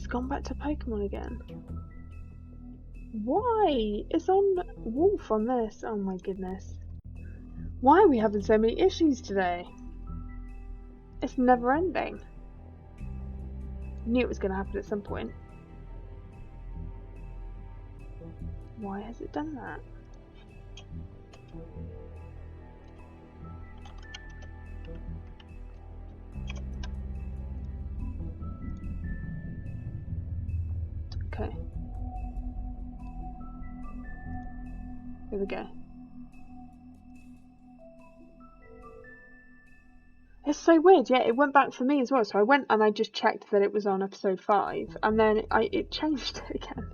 It's gone back to Pokemon again. Why? It's on Wolf on this. Oh my goodness. Why are we having so many issues today? It's never ending. Knew it was going to happen at some point. Why has it done that? Okay. Here we go. It's so weird, yeah, it went back for me as well, so I went and I just checked that it was on episode 5, and then it changed it again.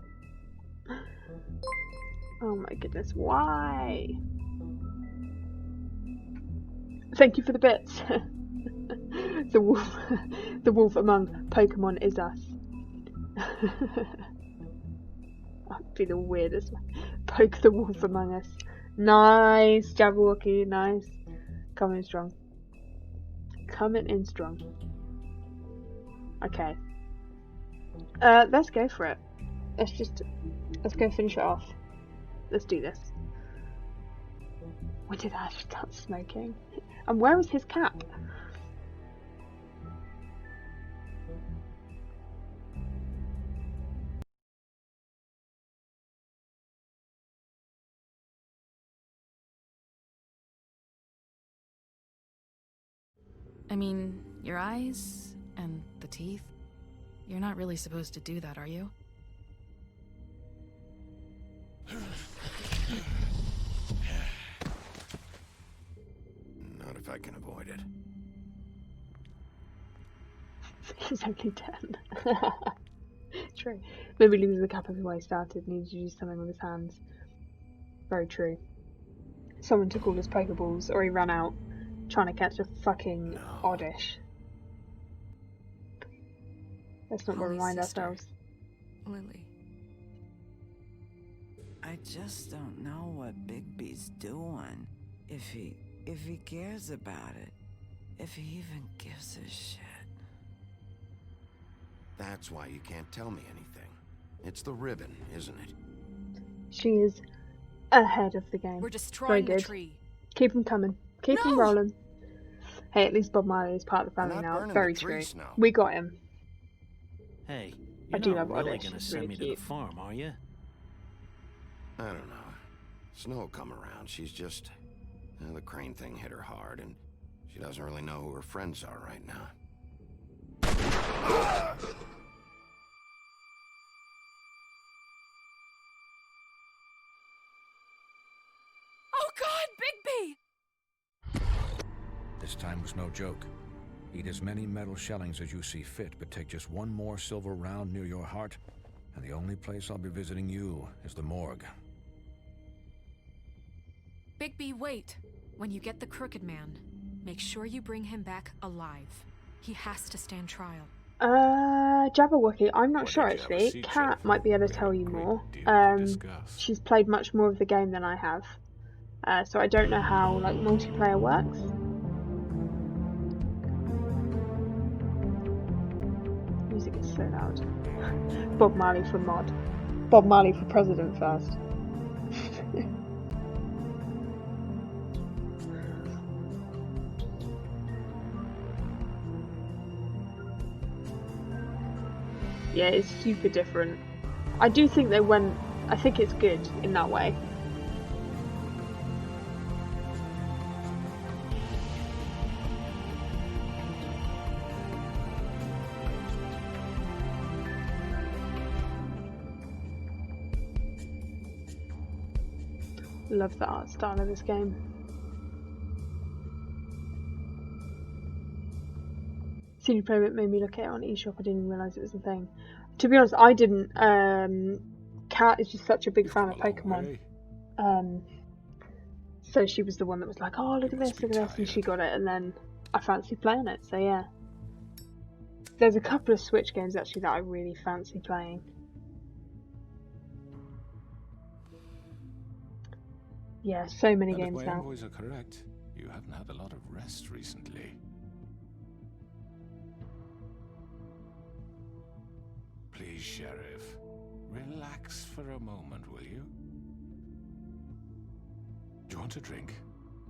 Oh my goodness, why? Thank you for the bits. The wolf among Pokemon is us. That'd be the weirdest one. Poke the wolf among us. Nice, Jabberwocky, nice. Coming strong. Coming in strong. Okay. Let's go for it. Let's go finish it off. Let's do this. When did Ash start smoking? And where is his cap? I mean, your eyes and the teeth. You're not really supposed to do that, are you? Not if I can avoid it. He's only 10. True. Maybe loses the cap everywhere he started, needed to do something with his hands. Very true. Someone took all his Pokeballs, or he ran out trying to catch a fucking Oddish. Let's not remind ourselves. Lily. I just don't know what Bigby's doing. If he cares about it. If he even gives a shit. That's why you can't tell me anything. It's the ribbon, isn't it? She is ahead of the game. We're destroying Very the good. tree. Keep them coming. Keep them rolling. Hey, at least Bob Marley is part of the family now. Very true. We got him. Hey, I you're do not love really Oddish. gonna It's send really me to cute. the farm, are you? I don't know. Snow will come around. She's just... the crane thing hit her hard, and she doesn't really know who her friends are right now. Oh God, Bigby! This time was no joke. Eat as many metal shellings as you see fit, but take just one more silver round near your heart, and the only place I'll be visiting you is the morgue. Bigby, wait. When you get the Crooked Man, make sure you bring him back alive. He has to stand trial. Jabberwocky, I'm not What sure did you ever actually. see, Kat Jennifer? might be able to We tell have a you great more. deal to discuss. She's played much more of the game than I have. So I don't know how like multiplayer works. Music is so loud. Bob Marley for mod. Bob Marley for president first. Yeah, it's super different. I do think they went... I think it's good in that way. Love the art style of this game. Senior Playmate made me look at it on eShop. I didn't even realise it was a thing. To be honest, I didn't. Kat is just such a big fan of Pokemon. So she was the one that was like, oh, look at this, and she got it, and then I fancy playing it, so yeah. There's a couple of Switch games actually that I really fancy playing. Yeah, so many games now. If my invoices are correct, you haven't had a lot of rest recently. Please Easy, Sheriff. Relax for a moment, will you? Do you want a drink?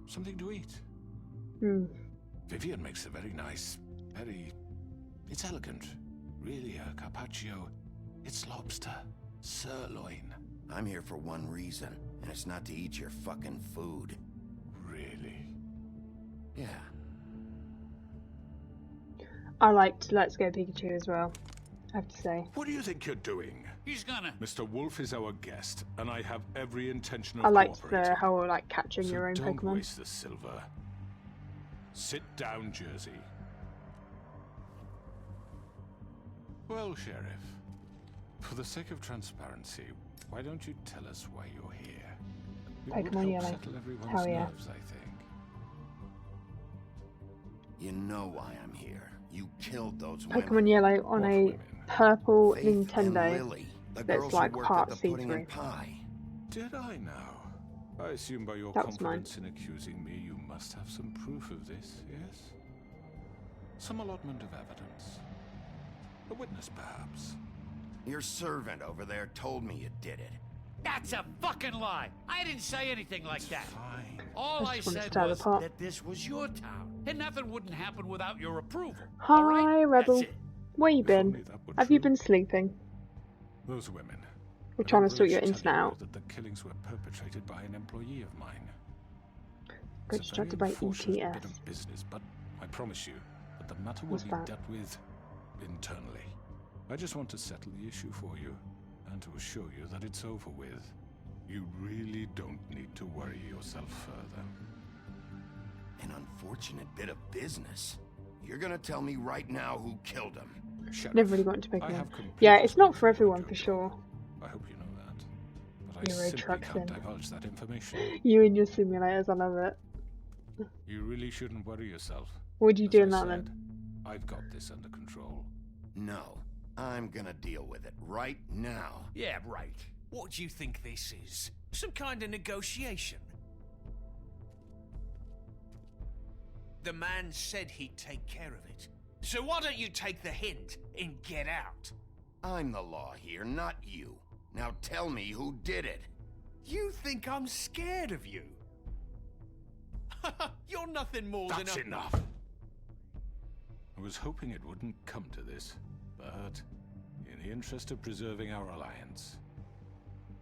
Something to eat? Vivian makes a very nice, it's elegant. Really a carpaccio. It's lobster. Sirloin. I'm here for one reason, and it's not to eat your fucking food. Really? Yeah. I liked Let's Go Pikachu as well, I have to say. What do you think you're doing? He's gonna... Mr. Wolf is our guest, and I have every intention of I liked cooperating. the whole like catching So your own don't Pokemon. waste the silver. Sit down, Jersey. Well, Sheriff, for the sake of transparency, why don't you tell us why you're here? It would Pokemon help Yellow. settle everyone's Hell yeah. nerves, I think. You know why I'm here. You killed those Pokemon women. Yellow on What a women? purple Faith and Nintendo. Lily, the that's girls like who worked part at the pudding see-through. and pie. Did I now? I assume by your That was mine. confidence in accusing me, you must have some proof of this, yes? Some allotment of evidence. A witness, perhaps. Your servant over there told me you did it. That's a fucking lie. I didn't say anything like that. Fine. All I Just wanted to said stir the was pot. that this was your town, and nothing wouldn't happen without your approval. Hi, all right? Rebel. That's it. Where you If only been? that were Have you true. been sleeping? Those women. We're trying to Remember sort your each internet telling you out. that the killings were perpetrated by an employee of mine. Great It's a start to very break unfortunate ETS. bit of business, but I promise you that the matter will What's be that? dealt with internally. I just want to settle the issue for you and to assure you that it's over with. You really don't need to worry yourself further. An unfortunate bit of business. You're gonna tell me right now who killed him. Sheriff, Never really got into I Pokemon. have complete Yeah, it's not respect for your everyone job. for sure. I hope you know that. But I Euro simply truck can't sim. divulge that information. You and your simulators, I love it. You really shouldn't worry yourself. What do you As do I in that said, then? I've got this under control. No, I'm gonna deal with it right now. Yeah, right. What do you think this is? Some kind of negotiation? The man said he'd take care of it. So why don't you take the hint and get out? I'm the law here, not you. Now tell me who did it. You think I'm scared of you? You're nothing more That's than a... enough! I was hoping it wouldn't come to this, but in the interest of preserving our alliance,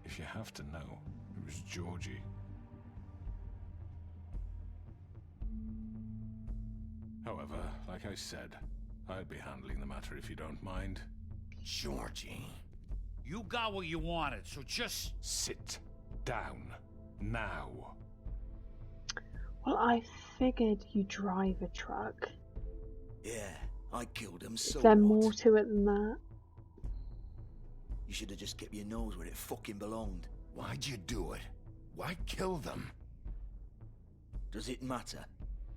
if you have to know, it was Georgie. However, like I said, I'll be handling the matter if you don't mind. Georgie. You got what you wanted, so just... Sit down. Now. Well, I figured you drive a truck. Yeah, I killed him, so Is there what? more to it than that? You should have just kept your nose where it fucking belonged. Why'd you do it? Why kill them? Does it matter?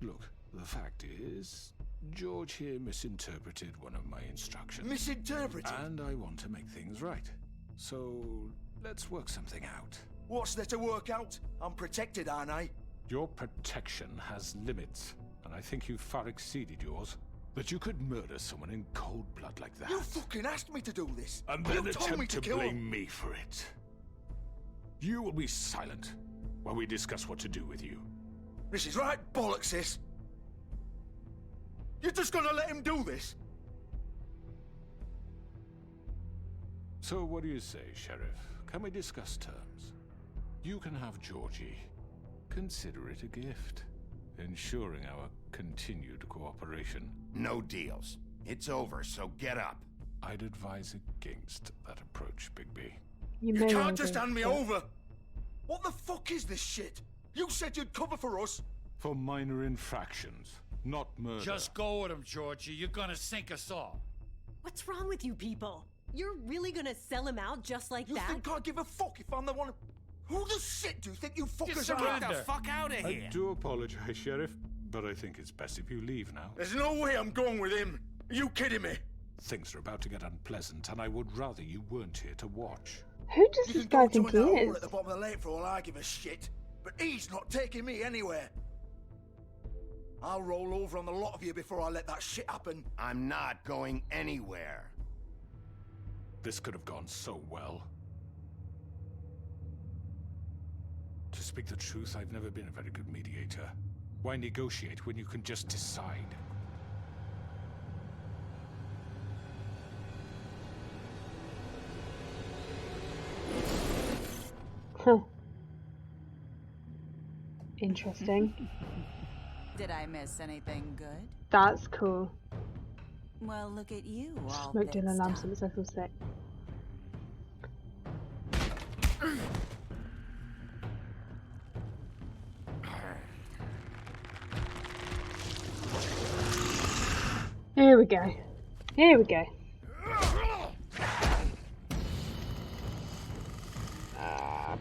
Look, the fact is, George here misinterpreted one of my instructions. Misinterpreted? And I want to make things right. So, let's work something out. What's there to work out? I'm protected, aren't I? Your protection has limits, and I think you've far exceeded yours. That you could murder someone in cold blood like that. You fucking asked me to do this. And You then told me attempt to to kill blame him. me for it. You will be silent while we discuss what to do with you. This is right bollocks, sis. You're just gonna let him do this? So what do you say, Sheriff? Can we discuss terms? You can have Georgie. Consider it a gift, ensuring our continued cooperation. No deals. It's over, so get up. I'd advise against that approach, Bigby. You You may can't well just do, hand me but- over. What the fuck is this shit? You said you'd cover for us. For minor infractions, not murder. Just go with him, Georgie. You're gonna sink us all. What's wrong with you people? You're really gonna sell him out just like You that? think I give a fuck if I'm the one? Who the shit do you think you fuckers are? surrender. Get the fuck out of I here! do apologize, Sheriff, but I think it's best if you leave now. There's no way I'm going with him. Are you kidding me? Things are about to get unpleasant, and I would rather you weren't here to watch. Who does You this can guy go think join he that hole is? at the bottom of the lake for all I give a shit. But he's not taking me anywhere. I'll roll over on the lot of you before I let that shit happen. I'm not going anywhere. This could have gone so well. To speak the truth, I've never been a very good mediator. Why negotiate when you can just decide? Huh. Interesting. Did I miss anything good? That's cool. Well, look at you, all Smoked in a fixed lamp up. since I feel sick. Here we go. Here we go.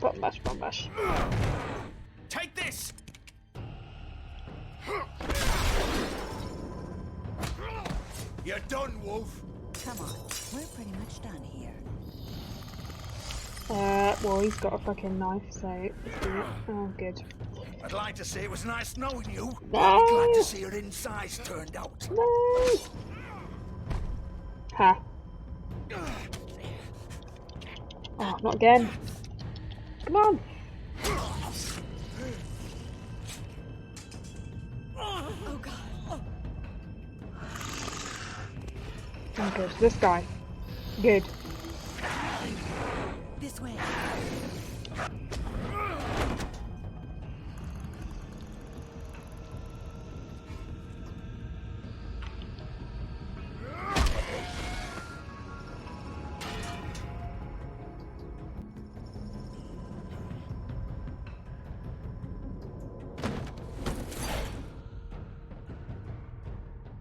Button bash, button bash. Take this! You're done, Wolf. Come on, we're pretty much done here. Well, he's got a fucking knife, so let's do it. Oh, good. I'd like to say it was nice knowing you. No. I'd be glad to see your insides turned out. No! Ha. Oh, not again. Come on. Oh god. Oh, good. This guy. Good. This way.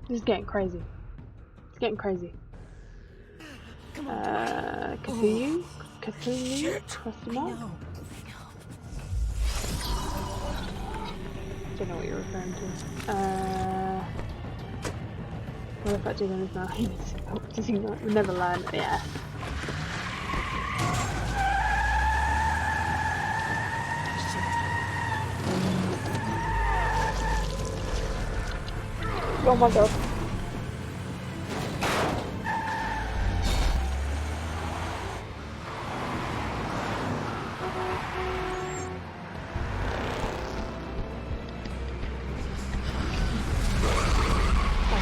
This is getting crazy. It's getting crazy. Cthulhu? Cthulhu? Question mark? Don't know what you're referring to. What if I do this now? Oh, does he not? We'll never learn. Yeah. Oh my god.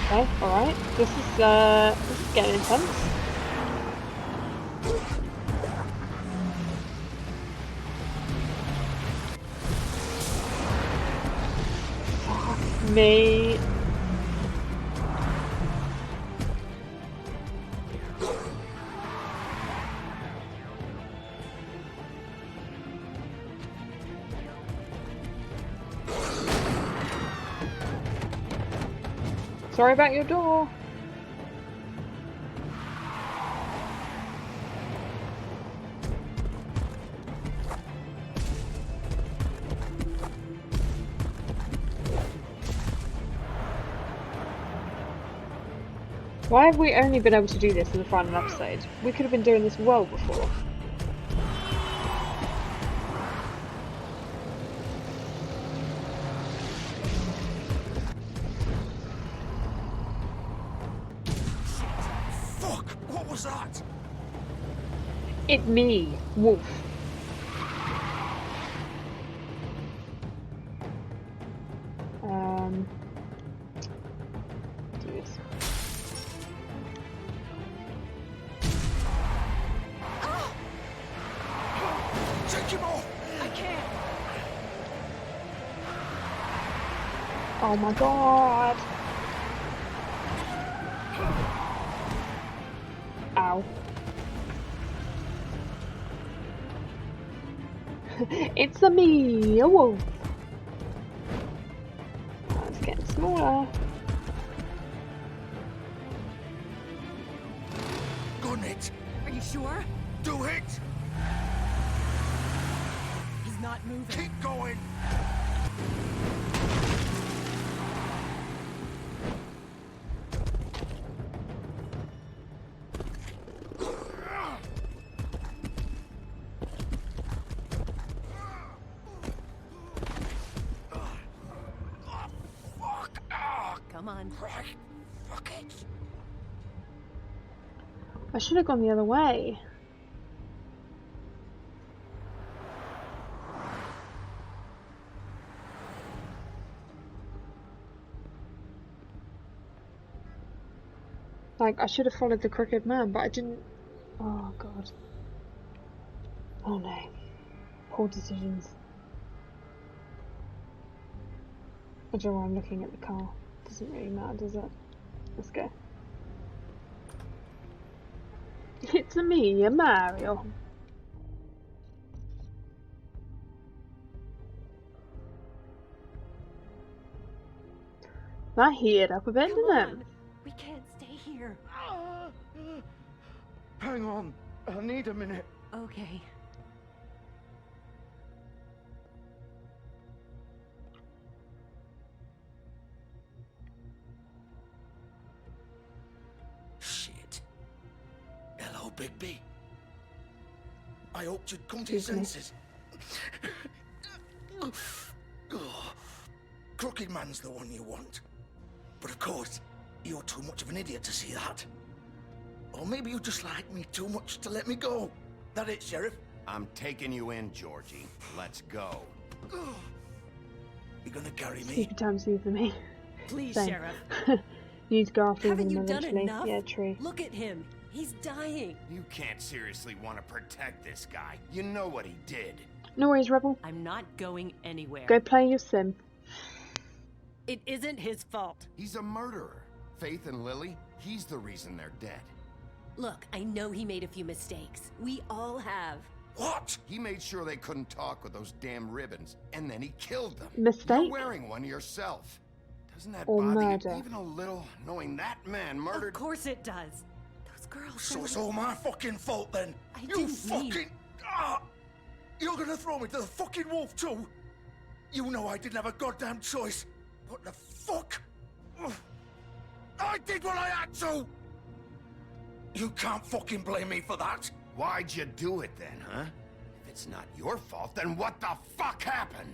Okay, alright. This is getting intense. Fuck me. Sorry about your door. Why have we only been able to do this in the final episode? We could have been doing this well before. that? It me, Wolf. Do this. Take him off! I can't. Oh my god. Ow. It's a me, a wolf. Oh, it's getting smaller. Gun it! Are you sure? Do it! He's not moving. Keep going! Come on. Right. Fuck it. I should have gone the other way. Like, I should have followed the crooked man, but I didn't. Oh, God. Oh, no. Poor decisions. I don't know why I'm looking at the car. Doesn't really matter, does it? Let's go. It's me, Mario. That heated up a bit, didn't it? We can't stay here. Hang on. I need a minute. Okay. Shit. Hello, Bigby. I hoped you'd come to your senses. Crooked Man's the one you want. But of course, you're too much of an idiot to see that. Or maybe you just like me too much to let me go. That it, Sheriff? I'm taking you in, Georgie. Let's go. You're gonna carry me? Keep your time soon for me. Please, Same. Sheriff. You need to go after Haven't him you done eventually. enough? Yeah, true. Look at him. He's dying. You can't seriously want to protect this guy. You know what he did. No worries, Rebel. I'm not going anywhere. Go play your sim. It isn't his fault. He's a murderer. Faith and Lily, he's the reason they're dead. Look, I know he made a few mistakes. We all have. What? He made sure they couldn't talk with those damn ribbons, and then he killed them. Mistake? You're wearing one yourself. Doesn't that Or bother murder. you even a little, knowing that man murdered? Of course it does. Those girls. So it's all my fucking fault then? I You didn't fucking... mean- You're gonna throw me to the fucking wolf too? You know I didn't have a goddamn choice. What the fuck? I did what I had to! You can't fucking blame me for that. Why'd you do it then, huh? If it's not your fault, then what the fuck happened?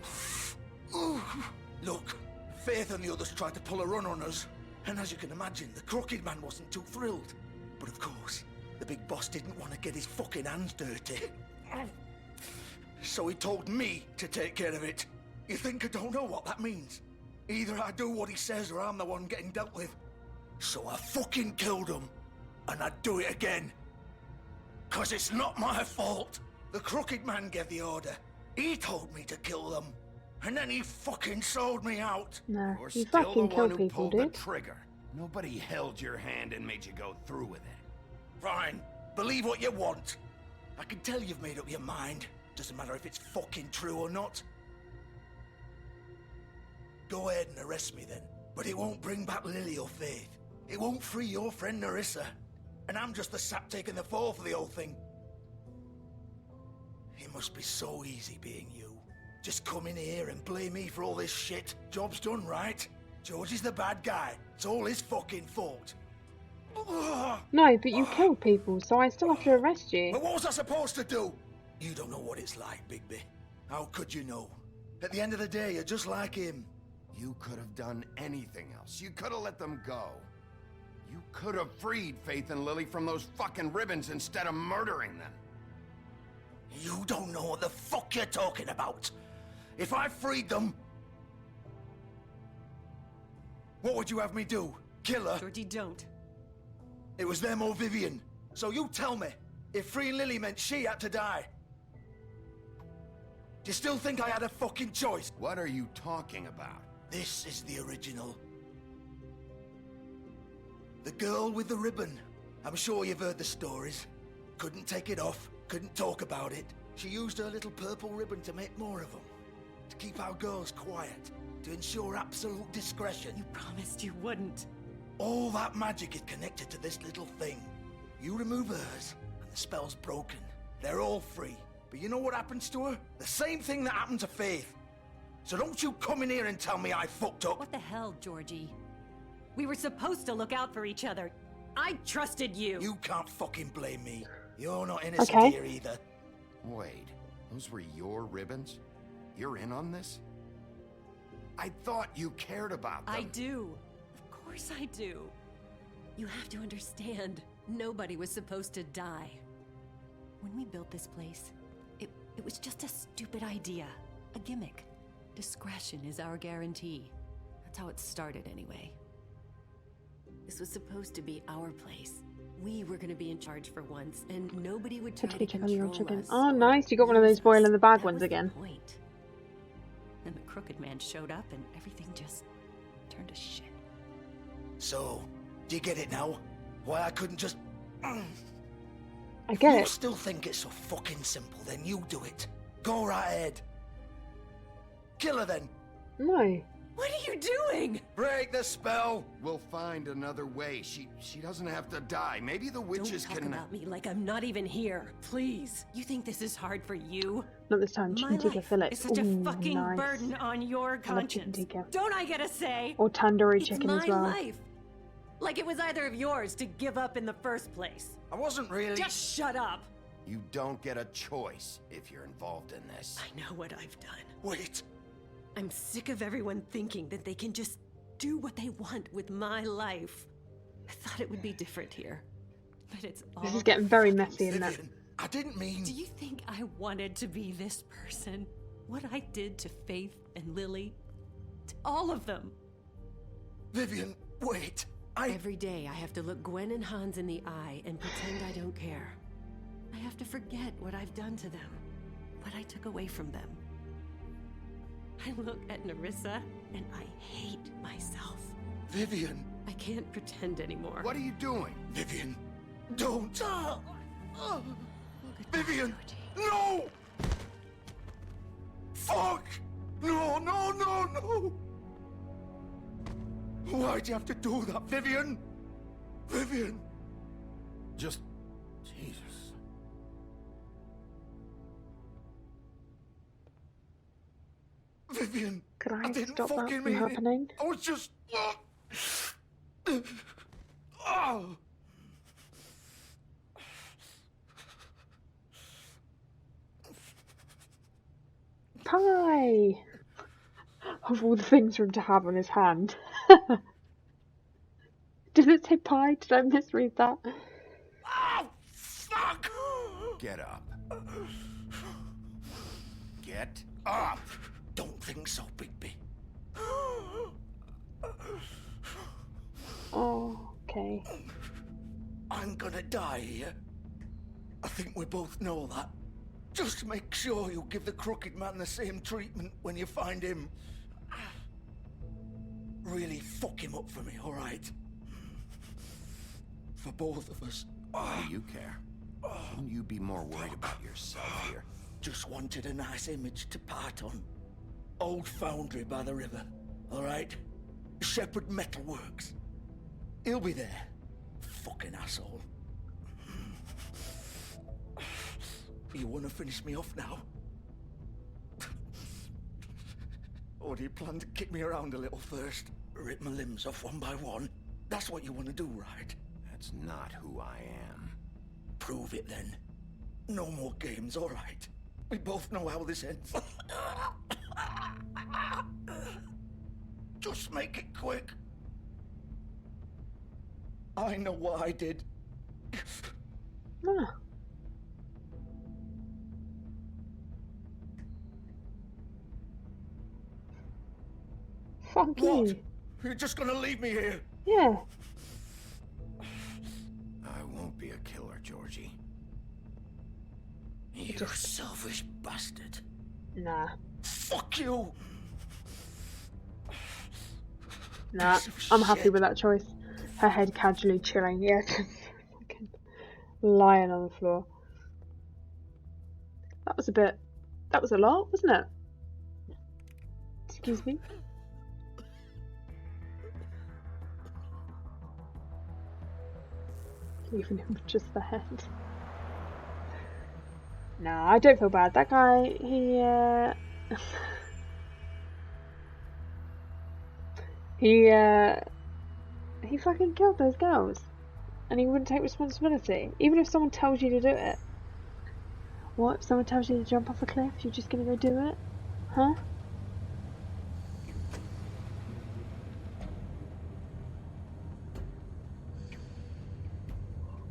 Look, Faith and the others tried to pull a run on us. And as you can imagine, the Crooked Man wasn't too thrilled. But of course, the big boss didn't want to get his fucking hands dirty. So he told me to take care of it. You think I don't know what that means? Either I do what he says or I'm the one getting dealt with. So I fucking killed him. And I'd do it again. 'Cause it's not my fault. The Crooked Man gave the order. He told me to kill them. And then he fucking sold me out. No, You're you still fucking the kill one who people, pulled the dude. trigger. Nobody held your hand and made you go through with it. Fine. Believe what you want. I can tell you've made up your mind. Doesn't matter if it's fucking true or not. Go ahead and arrest me then. But it won't bring back Lily or Faith. It won't free your friend Narissa. And I'm just the sap taking the fall for the whole thing. It must be so easy being you. Just come in here and blame me for all this shit. Job's done, right? George is the bad guy. It's all his fucking fault. No, but you killed people, so I still have to arrest you. But what was I supposed to do? You don't know what it's like, Bigby. How could you know? At the end of the day, you're just like him. You could have done anything else. You could have let them go. You could have freed Faith and Lily from those fucking ribbons instead of murdering them. You don't know what the fuck you're talking about. If I freed them... What would you have me do? Kill her? Georgie, don't. It was them or Vivian. So you tell me, if freeing Lily meant she had to die. Do you still think I had a fucking choice? What are you talking about? This is the original. The girl with the ribbon. I'm sure you've heard the stories. Couldn't take it off, couldn't talk about it. She used her little purple ribbon to make more of them. To keep our girls quiet. To ensure absolute discretion. You promised you wouldn't. All that magic is connected to this little thing. You remove hers, and the spell's broken. They're all free. But you know what happens to her? The same thing that happened to Faith. So don't you come in here and tell me I fucked up. What the hell, Georgie? We were supposed to look out for each other. I trusted you. You can't fucking blame me. You're not innocent here either. Wait, those were your ribbons? You're in on this? I thought you cared about them. I do. Of course I do. You have to understand. Nobody was supposed to die. When we built this place, it was just a stupid idea. A gimmick. Discretion is our guarantee. That's how it started anyway. This was supposed to be our place. We were gonna be in charge for once, and nobody would try to control us. Oh, nice! You got one of those boil in the bag ones again. Point. Then the Crooked Man showed up, and everything just turned to shit. So, do you get it now? Why I couldn't just... I get You it. still think it's so fucking simple, then you do it. Go right ahead. Kill her then. No. What are you doing? Break the spell. We'll find another way. She doesn't have to die. Maybe the witches Don't talk can... about me like I'm not even here. Please. You think this is hard for you? Not this time. My Chicken tikka life fillet. is such a Ooh, fucking nice. burden on your I love chicken conscience. tikka. Don't I get a say? Or tandoori It's chicken my as well. life. Like it was either of yours to give up in the first place. I wasn't really... Just shut up. You don't get a choice if you're involved in this. I know what I've done. Wait. I'm sick of everyone thinking that they can just do what they want with my life. I thought it would be different here. But it's all... This is getting very messy in that. Vivian, I didn't mean... Do you think I wanted to be this person? What I did to Faith and Lily? To all of them. Vivian, wait. Every day I have to look Gwen and Hans in the eye and pretend I don't care. I have to forget what I've done to them. What I took away from them. I look at Nerissa and I hate myself. Vivian. I can't pretend anymore. What are you doing? Vivian, don't. Vivian, no! Fuck! No, no, no, no! Why'd you have to do that, Vivian? Vivian! Just... Jesus. Vivian, Could I didn't stop that fucking from mean happening? it. I was just... Oh. Pie! Of all the things for him to have on his hand. Did it say pie? Did I misread that? Oh, fuck! Get up. Get up! Don't think so, Bigby. Oh, okay. I'm gonna die here. I think we both know that. Just make sure you give the Crooked Man the same treatment when you find him. Really fuck him up for me, alright? For both of us. Why do you care? Shouldn't you be more worried about yourself here? Just wanted a nice image to part on. Old foundry by the river, alright? Shepherd Metalworks. He'll be there. Fucking asshole. You wanna finish me off now? Or do you plan to kick me around a little first? Rip my limbs off one by one? That's what you wanna do, right? That's not who I am. Prove it then. No more games, alright? We both know how this ends. Just make it quick. I know what I did. Ah. Fuck What? you. You're just gonna leave me here? Yeah. I won't be a killer, Georgie. You selfish bastard. Nah. Fuck you! Nah. I'm happy with that choice. Her head casually chilling. Yeah, fucking lying on the floor. That was a bit... That was a lot, wasn't it? Excuse me? Leaving him with just the head. Nah, I don't feel bad. That guy, he fucking killed those girls. And he wouldn't take responsibility. Even if someone tells you to do it. What? If someone tells you to jump off a cliff, you're just gonna go do it? Huh?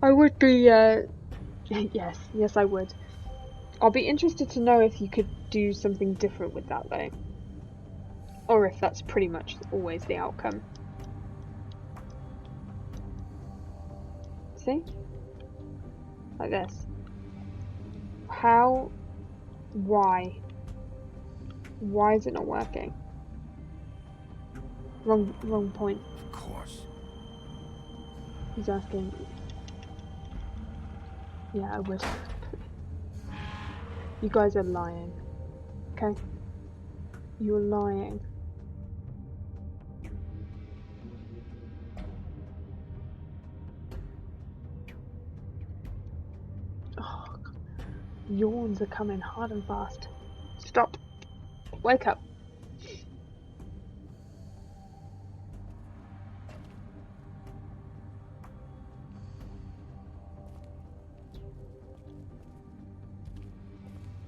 I I would be, yes I would. I'll be interested to know if you could do something different with that though. Or if that's pretty much always the outcome. See? Like this. How? Why? Why is it not working? Wrong point. Of course. He's asking. Yeah, I would. You guys are lying. Okay? You're lying. Oh, yawns are coming hard and fast. Stop. Wake up.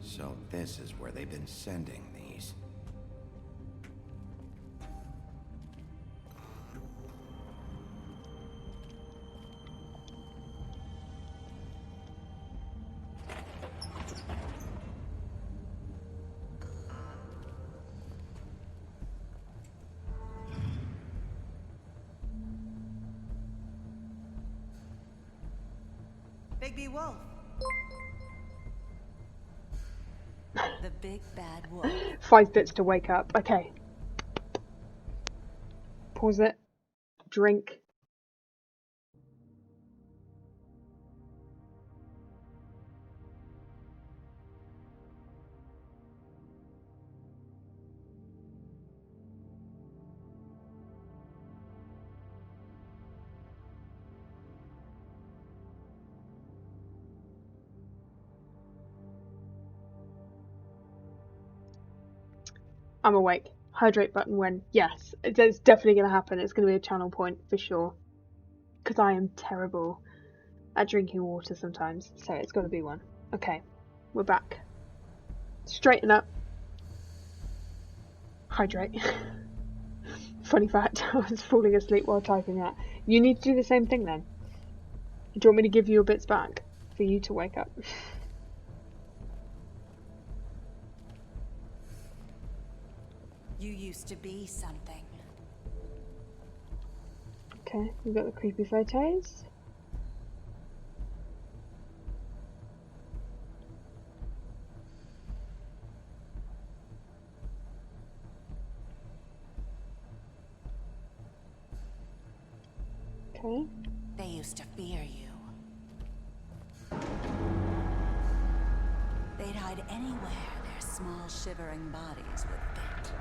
So this is where they've been sending these. Bigby Wolf. The big bad wolf. 5 bits to wake up. Okay. Pause it. Drink. I'm awake. Hydrate button when? Yes. It's definitely going to happen. It's going to be a channel point for sure. Because I am terrible at drinking water sometimes. So it's got to be one. Okay. We're back. Straighten up. Hydrate. Funny fact, I was falling asleep while typing that. You need to do the same thing then. Do you want me to give you your bits back? For you to wake up? You used to be something. Okay, we've got the creepy photos. Okay. They used to fear you. They'd hide anywhere their small shivering bodies would fit.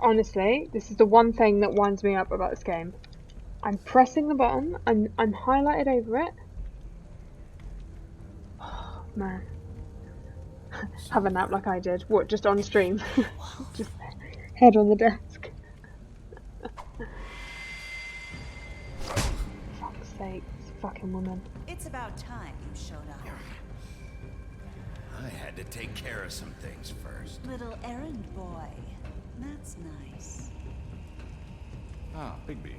Honestly, this is the one thing that winds me up about this game. I'm pressing the button, I'm highlighted over it. Oh, man. Have a nap like I did. What, just on stream? Just head on the desk. Fuck's sake, this fucking woman. It's about time you showed up. I had to take care of some things first. Little errand boy. That's nice. Ah, Bigby.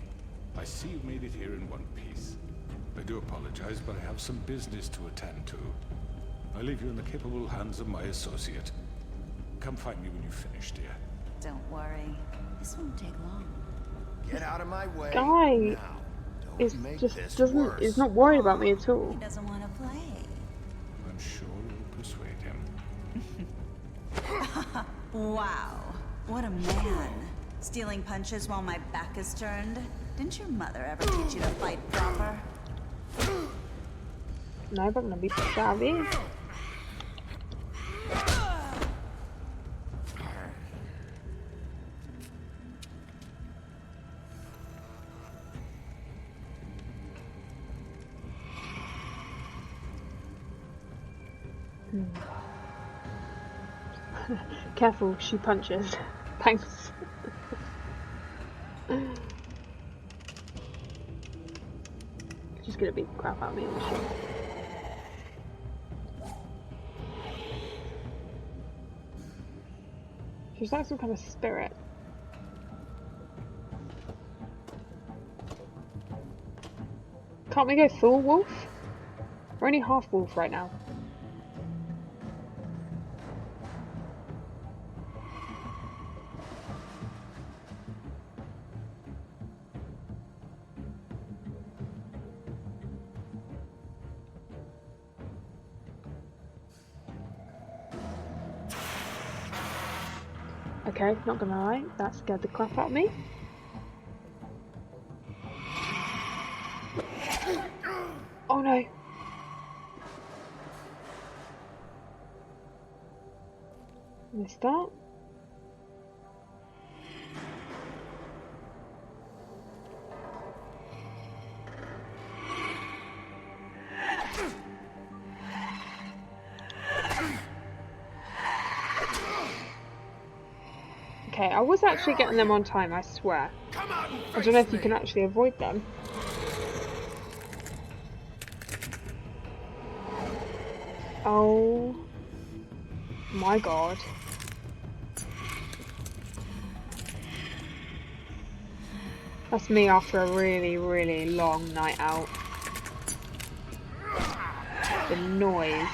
I see you made it here in one piece. I do apologize, but I have some business to attend to. I leave you in the capable hands of my associate. Come find me when you finish, dear. Don't worry. This won't take long. Get out of my way. Guy now. is just is not worried about me at all. He doesn't want to play. I'm sure you'll persuade him. Wow. What a man. Stealing punches while my back is turned? Didn't your mother ever teach you to fight proper? No, but I'm gonna beat the shit out of you. Careful, she punches. Thanks. gonna beat the crap out of me, I'm sure. She's like some kind of spirit. Can't we go full wolf? We're only half wolf right now. Okay, not gonna lie, that scared the crap out of me. Oh no! Missed that. Okay, I was actually getting them on time, I swear. I don't know if you can actually avoid them. Oh my god. That's me after a really, really long night out. The noise.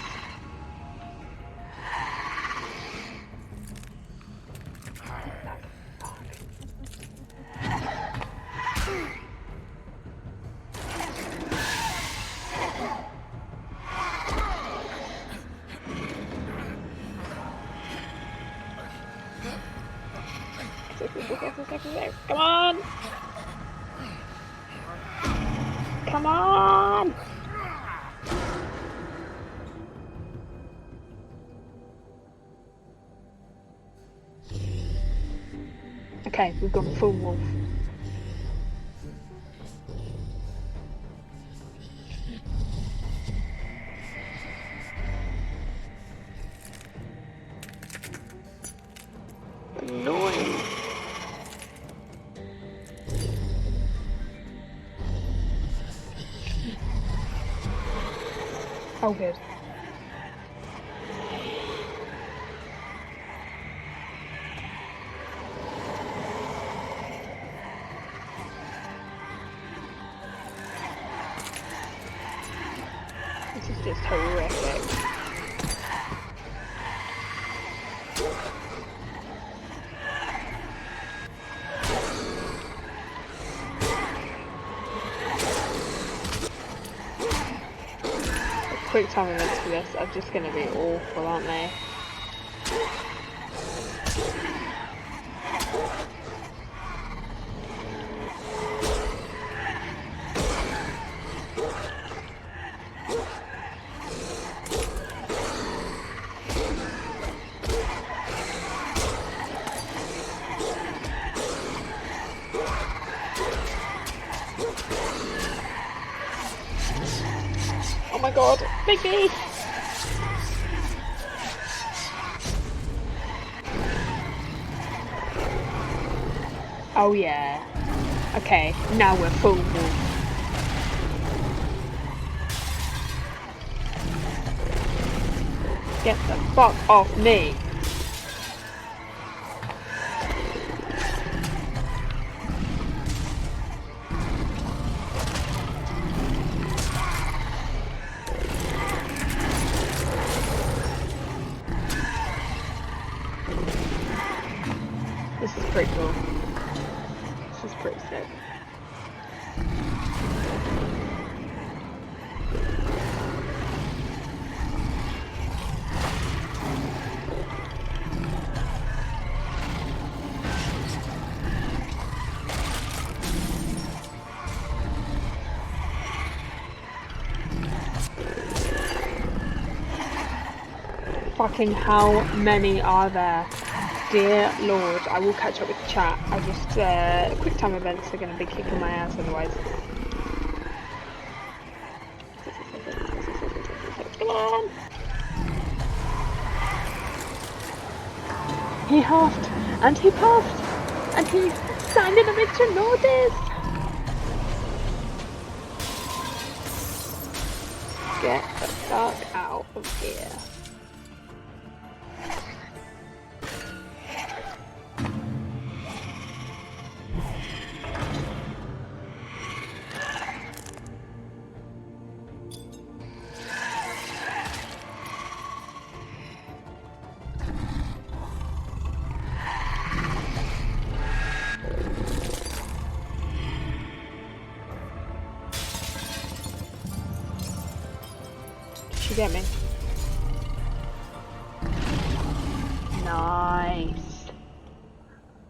Come on! Come on! Okay, we've gone full wolf. Annoying. Oh, good. This is just horrific. Quick time events for this are just going to be awful, aren't they? Oh my god, Biggie! Oh yeah. Okay, now we're full wolf. Get the fuck off me! This is pretty cool. This is pretty sick. Fucking how many are there? Dear Lord, I will catch up with the chat. I just, quick time events are going to be kicking my ass otherwise. Come on! He huffed, and he puffed, and he signed an eviction notice! Get the fuck out of here. Did you get me? Nice.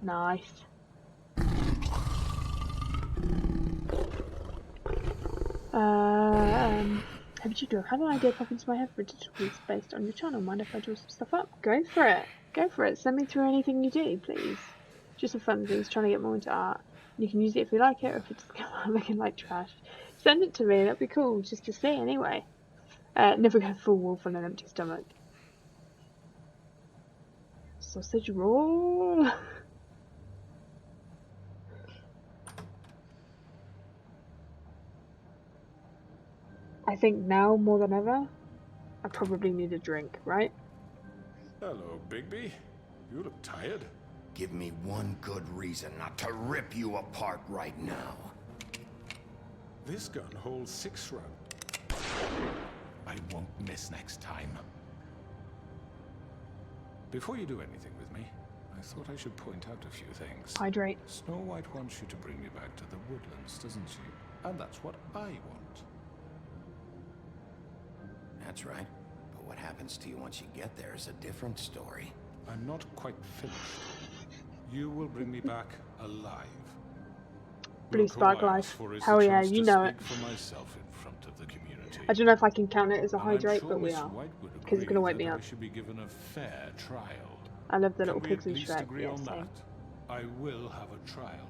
Nice. Have you had an idea pop into my head for a digital piece based on your channel? Mind if I draw some stuff up? Go for it. Go for it. Send me through anything you do, please. Just for fun things, trying to get more into art. You can use it if you like it, or if it's looking like trash. Send it to me, that'd be cool, just to see anyway. Never go full wolf on an empty stomach. Sausage roll. I think now more than ever, I probably need a drink, right? Hello, Bigby. You look tired. Give me one good reason not to rip you apart right now. This gun holds 6 rounds. I won't miss next time. Before you do anything with me, I thought I should point out a few things. Hydrate. Snow White wants you to bring me back to the woodlands, doesn't she? And that's what I want. That's right. But what happens to you once you get there is a different story. I'm not quite finished. You will bring me back alive. Blue Spark Life. Hell yeah, you know it. For myself in front of the community. I don't know if I can count it as a And hydrate, sure but we Miss are. White would Because it's going to wake agree me that up. I should be given a fair trial. I love the little Can we pigs at in least Shrek. agree Yeah, on same. that? I will have a trial.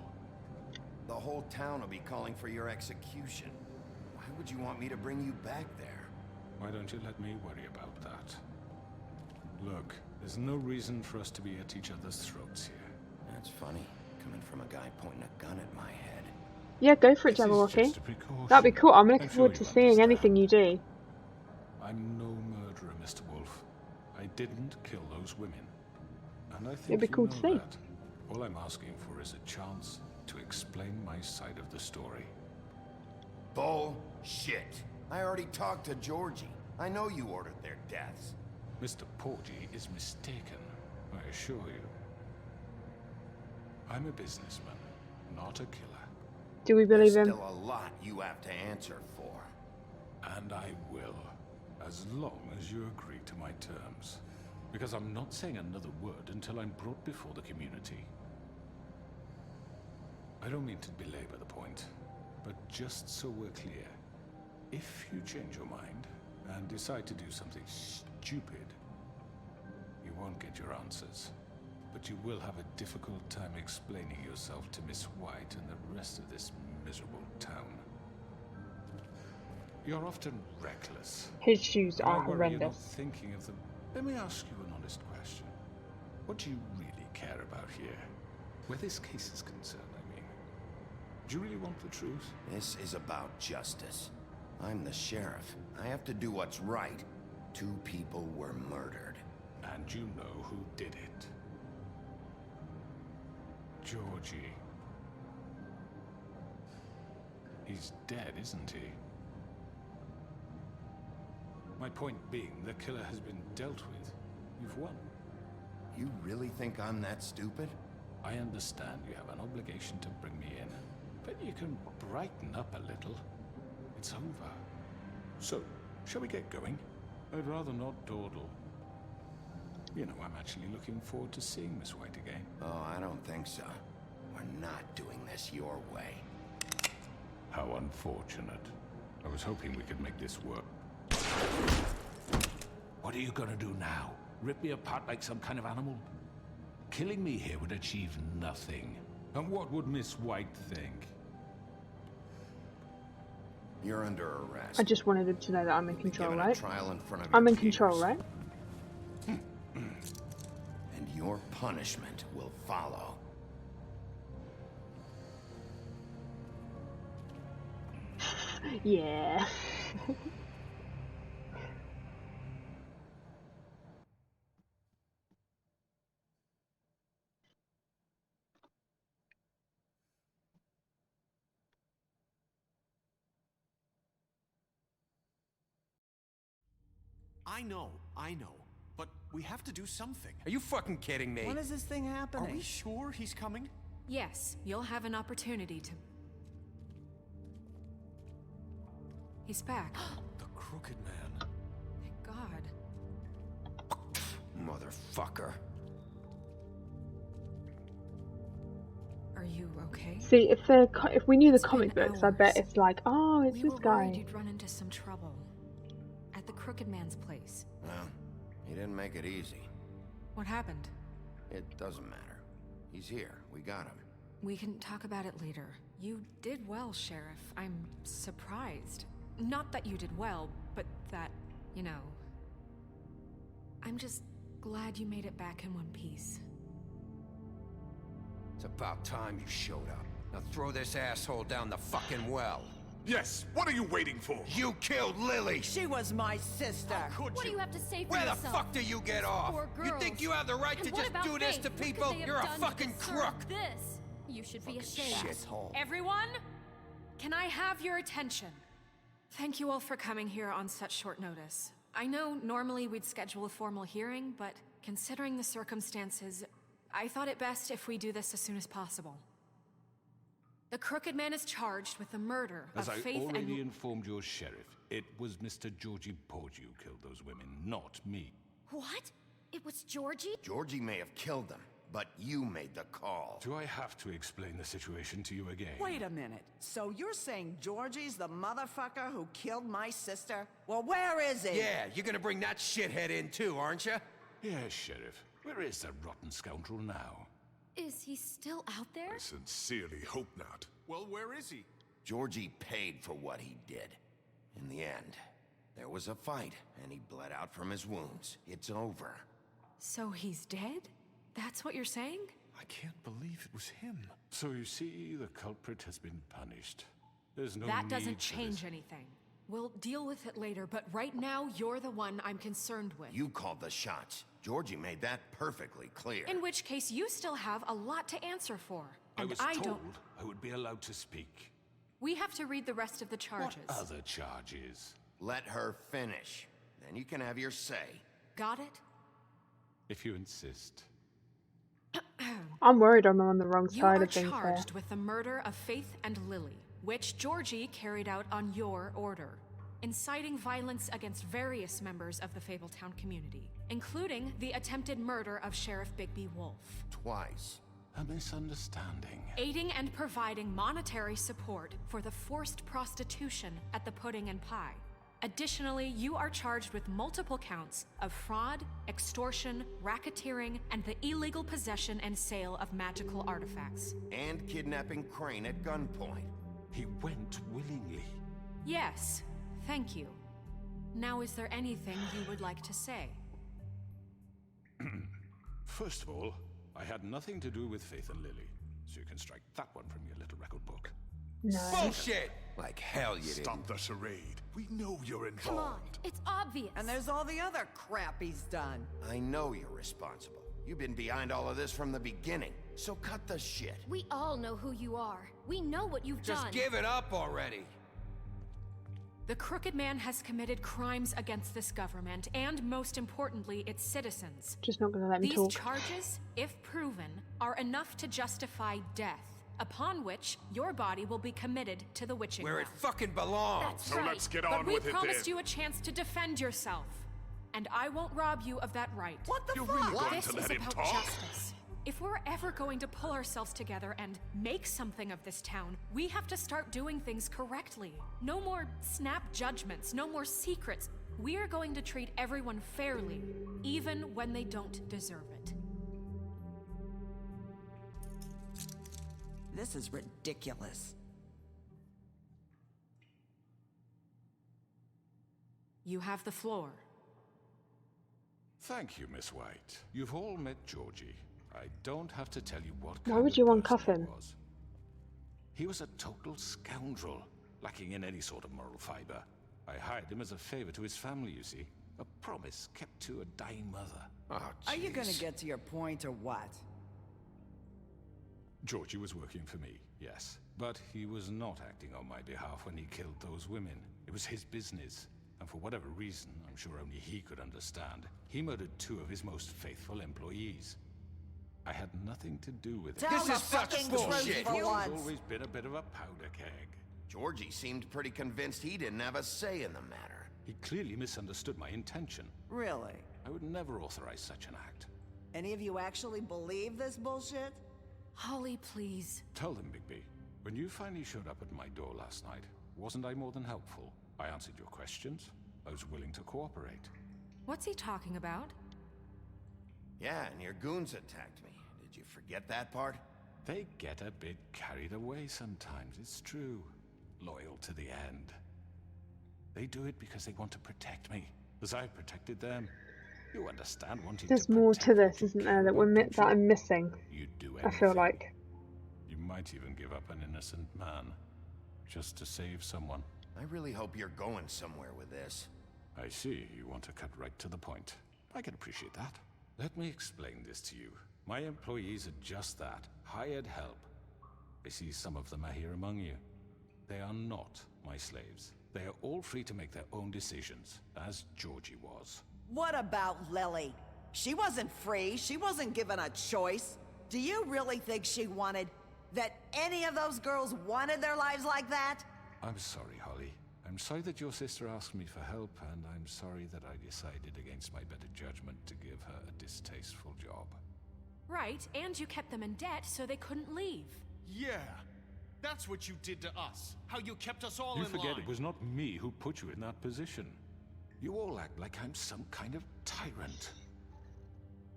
The whole town will be calling for your execution. Why would you want me to bring you back there? Why don't you let me worry about that? Look, there's no reason for us to be at each other's throats here. That's funny, coming from a guy pointing a gun at my head. Yeah, go for it, This is Jabberwocky. just a precaution. That'd be cool. I'm looking I'm sure forward to you seeing understand. anything you do. I'm no murderer, Mr. Wolf. I didn't kill those women. And I think It'd be you cool know to see. that. All I'm asking for is a chance to explain my side of the story. Bullshit. I already talked to Georgie. I know you ordered their deaths. Mr. Porgy is mistaken, I assure you. I'm a businessman, not a killer. Do we believe There's him? still a lot you have to answer for. And I will, as long as you agree to my terms. Because I'm not saying another word until I'm brought before the community. I don't mean to belabor the point, but just so we're clear, if you change your mind and decide to do something stupid, you won't get your answers. But you will have a difficult time explaining yourself to Miss White and the rest of this miserable town. You're often reckless. His shoes And I are worry you're not horrendous. thinking of them. Let me ask you an honest question. What do you really care about here? Where this case is concerned, I mean. Do you really want the truth? This is about justice. I'm the sheriff. I have to do what's right. 2 people were murdered. And you know who did it. Georgie. He's dead, isn't he? My point being, the killer has been dealt with. You've won. You really think I'm that stupid? I understand you have an obligation to bring me in, but you can brighten up a little. It's over. So, shall we get going? I'd rather not dawdle. You know, I'm actually looking forward to seeing Miss White again. Oh, I don't think so. We're not doing this your way. How unfortunate. I was hoping we could make this work. What are you gonna do now? Rip me apart like some kind of animal? Killing me here would achieve nothing. And what would Miss White think? You're under arrest. I just wanted him to know that I'm in control, Given a right? trial in front of I'm your in control, peers. right? And your punishment will follow. Yeah. I know. But we have to do something. Are you fucking kidding me? When is this thing happening? Are we sure he's coming? Yes, you'll have an opportunity to... He's back. The Crooked Man. Thank God. Motherfucker. Are you okay? See, if we knew the comic been books, I bet hours. it's like, oh, it's We this were guy. worried you'd run into some trouble. At the Crooked Man's place. Well, he didn't make it easy. What happened? It doesn't matter. He's here. We got him. We can talk about it later. You did well, Sheriff. I'm surprised. Not that you did well, but that, you know... I'm just glad you made it back in one piece. It's about time you showed up. Now throw this asshole down the fucking well. Yes, what are you waiting for? You killed Lily! She was my sister. Could What do you have to say for Where yourself? the fuck do you get off? Poor You girls. think you have the right And to what just about do this Faith? to What could people? they have You're a done to fucking deserve crook! This. You should be ashamed. Shithole. Everyone, can I have your attention? Thank you all for coming here on such short notice. I know normally we'd schedule a formal hearing, but considering the circumstances, I thought it best if we do this as soon as possible. The Crooked Man is charged with the murder As of I Faith already and... informed your sheriff, it was Mr. Georgie Porgy who killed those women, not me. What? It was Georgie? Georgie may have killed them, but you made the call. Do I have to explain the situation to you again? Wait a minute. So you're saying Georgie's the motherfucker who killed my sister? Well, where is he? Yeah, you're gonna bring that shithead in too, aren't you? Yes, Sheriff. Where is that rotten scoundrel now? Is he still out there? I sincerely hope not. Well, where is he? Georgie paid for what he did. In the end, there was a fight, and he bled out from his wounds. It's over. So he's dead? That's what you're saying? I can't believe it was him. So you see, the culprit has been punished. There's no That need doesn't for change this. anything. We'll deal with it later, but right now, you're the one I'm concerned with. You called the shots. Georgie made that perfectly clear. In which case, you still have a lot to answer for. I And was I told don't... I would be allowed to speak. We have to read the rest of the charges. What other charges? Let her finish. Then you can have your say. Got it? If you insist. I'm worried I'm on the wrong You side are of things here. charged with the murder of Faith and Lily, which Georgie carried out on your order, inciting violence against various members of the Fabletown community, including the attempted murder of Sheriff Bigby Wolf. Twice. A misunderstanding. Aiding and providing monetary support for the forced prostitution at the Pudding and Pie. Additionally, you are charged with multiple counts of fraud, extortion, racketeering, and the illegal possession and sale of magical artifacts. And kidnapping Crane at gunpoint. He went willingly. Yes, thank you. Now, is there anything you would like to say? First of all, I had nothing to do with Faith and Lily, so you can strike that one from your little record book. No. Bullshit! Like hell you didn't. Stop the charade. We know you're involved. Come on, it's obvious. And there's all the other crap he's done. I know you're responsible. You've been behind all of this from the beginning. So cut the shit. We all know who you are. We know what you've Just done. give it up already. The Crooked Man has committed crimes against this government and, most importantly, its citizens. Just not gonna let me These talk. charges, if proven, are enough to justify death, upon which your body will be committed to the witching Where it well. fucking belongs. That's So right. let's get But on we with it promised then. you a chance to defend yourself, and I won't rob you of that right. What the You're fuck? really going This to is let him about talk? justice. If we're ever going to pull ourselves together and make something of this town, we have to start doing things correctly. No more snap judgments, no more secrets. We are going to treat everyone fairly, even when they don't deserve it. This is ridiculous. You have the floor. Thank you, Miss White. You've all met Georgie. I don't have to tell you what Why kind would of you person uncuff he him? was. He was a total scoundrel, lacking in any sort of moral fiber. I hired him as a favor to his family, you see. A promise kept to a dying mother. Oh, Are you gonna jeez. get to your point or what? Georgie was working for me, yes. But he was not acting on my behalf when he killed those women. It was his business. And for whatever reason, I'm sure only he could understand, he murdered 2 of his most faithful employees. I had nothing to do with it. This is such bullshit! Georgie's always been a bit of a powder keg. Georgie seemed pretty convinced he didn't have a say in the matter. He clearly misunderstood my intention. Really? I would never authorize such an act. Any of you actually believe this bullshit? Holly, please. Tell them, Bigby. When you finally showed up at my door last night, wasn't I more than helpful? I answered your questions. I was willing to cooperate. What's he talking about? Yeah, and your goons attacked me. Did you forget that part? They get a bit carried away sometimes, it's true. Loyal to the end. They do it because they want to protect me, as I protected them. You understand wanting There's to more to this, isn't there, that I'm missing? You'd do I feel like. You might even give up an innocent man, just to save someone. I really hope you're going somewhere with this. I see, you want to cut right to the point. I can appreciate that. Let me explain this to you. My employees are just that, hired help. I see some of them are here among you. They are not my slaves. They are all free to make their own decisions, as Georgie was. What about Lily? She wasn't free. She wasn't given a choice. Do you really think she wanted... that any of those girls wanted their lives like that? I'm sorry, Holly. I'm sorry that your sister asked me for help, and I'm sorry that I decided against my better judgment to give her a distasteful job. Right, and you kept them in debt so they couldn't leave. Yeah, that's what you did to us. How you kept us all in line. You forget it was not me who put you in that position. You all act like I'm some kind of tyrant.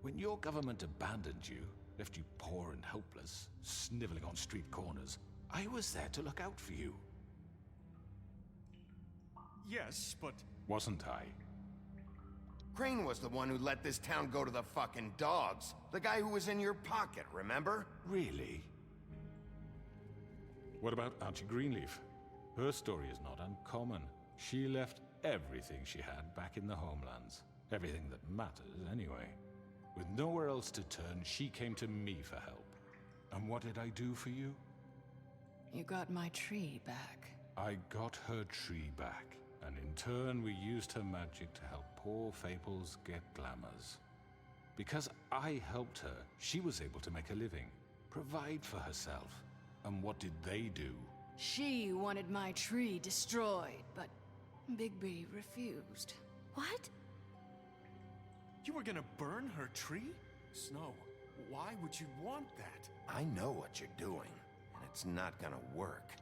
When your government abandoned you, left you poor and helpless, sniveling on street corners, I was there to look out for you. Yes, but... Wasn't I? Crane was the one who let this town go to the fucking dogs. The guy who was in your pocket, remember? Really? What about Auntie Greenleaf? Her story is not uncommon. She left everything she had back in the homelands. Everything that matters, anyway. With nowhere else to turn, she came to me for help. And what did I do for you? You got my tree back. I got her tree back, and in turn we used her magic to help poor Fables get glamours. Because I helped her, she was able to make a living, provide for herself. And what did they do? She wanted my tree destroyed, but Bigby refused. What? You were gonna burn her tree? Snow, why would you want that? I know what you're doing, and it's not gonna work.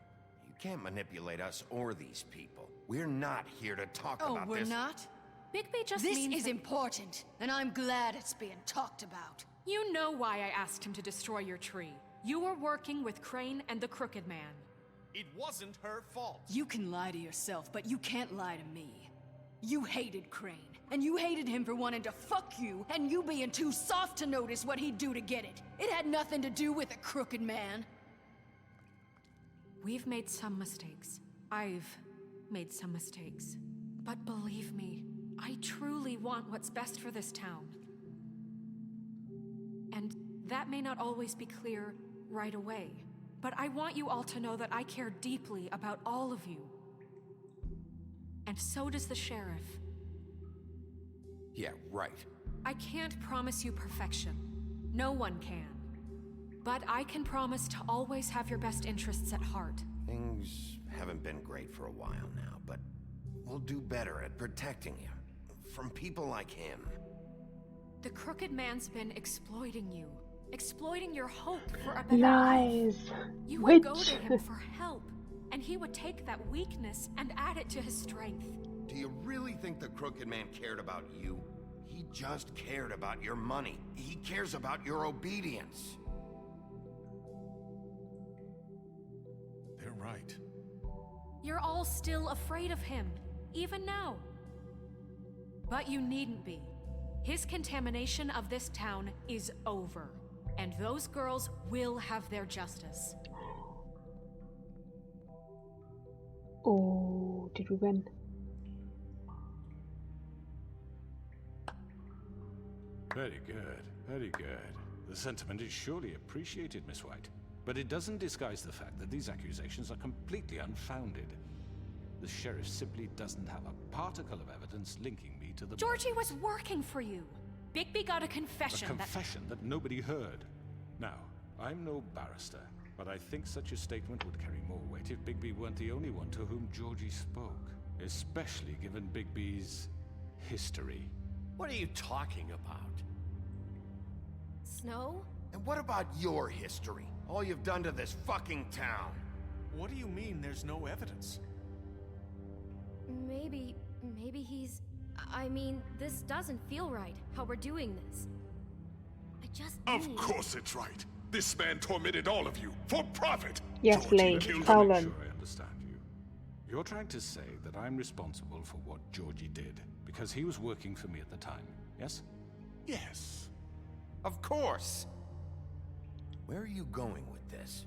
You can't manipulate us or these people. We're not here to talk about this. Oh, we're not? Bigby just This means is important, and I'm glad it's being talked about. You know why I asked him to destroy your tree. You were working with Crane and the Crooked Man. It wasn't her fault. You can lie to yourself, but you can't lie to me. You hated Crane, and you hated him for wanting to fuck you, and you being too soft to notice what he'd do to get it. It had nothing to do with the Crooked Man. We've made some mistakes. I've made some mistakes. But believe me, I truly want what's best for this town. And that may not always be clear right away, but I want you all to know that I care deeply about all of you. And so does the sheriff. Yeah, right. I can't promise you perfection. No one can. But I can promise to always have your best interests at heart. Things haven't been great for a while now, but we'll do better at protecting you. From people like him. The Crooked Man's been exploiting you. Exploiting your hope for a better Lies. life. You would go to him for help, and he would take that weakness and add it to his strength. Do you really think the Crooked Man cared about you? He just cared about your money. He cares about your obedience. They're right. You're all still afraid of him, even now. But you needn't be. His contamination of this town is over, and those girls will have their justice. Oh, did we win? Very good, very good. The sentiment is surely appreciated, Miss White. But it doesn't disguise the fact that these accusations are completely unfounded. The sheriff simply doesn't have a particle of evidence linking me to the... Georgie was working for you. Bigby got a confession. A confession that nobody heard. Now, I'm no barrister, but I think such a statement would carry more weight if Bigby weren't the only one to whom Georgie spoke. Especially given Bigby's history. What are you talking about? Snow? And what about your history? All you've done to this fucking town. What do you mean there's no evidence? Maybe he's... I mean, this doesn't feel right, how we're doing this. I just Of course it's right. This man tormented all of you, for profit! Yes, Lee, tell them. I understand you. You're trying to say that I'm responsible for what Georgie did, because he was working for me at the time, yes? Yes. Of course! Where are you going with this?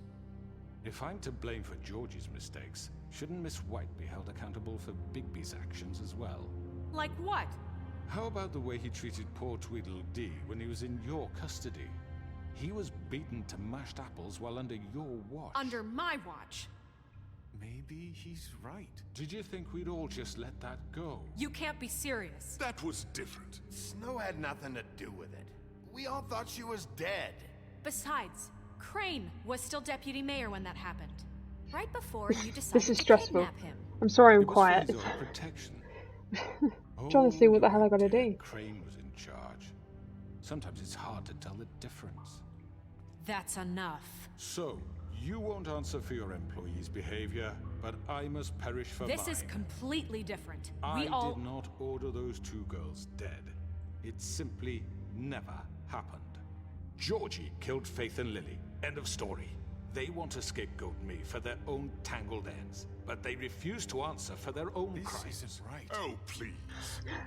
If I'm to blame for Georgie's mistakes, shouldn't Miss White be held accountable for Bigby's actions as well? Like what? How about the way he treated poor Tweedledee when he was in your custody? He was beaten to mashed apples while under your watch. Under my watch. Maybe he's right. Did you think we'd all just let that go? You can't be serious. That was different. Snow had nothing to do with it. We all thought she was dead. Besides, Crane was still deputy mayor when that happened. Right before you decided This is to stressful. kidnap him. I'm sorry I'm It was quiet. for his own protection. Trying to see what the hell I gotta do. Crane was in charge. Sometimes it's hard to tell the difference. That's enough. So, you won't answer for your employees' behavior, but I must perish for mine. This is completely different. I We all... did not order those two girls dead. It simply never happened. Georgie killed Faith and Lily. End of story. They want to scapegoat me for their own tangled ends, but they refuse to answer for their own crimes. This isn't right. Oh, please.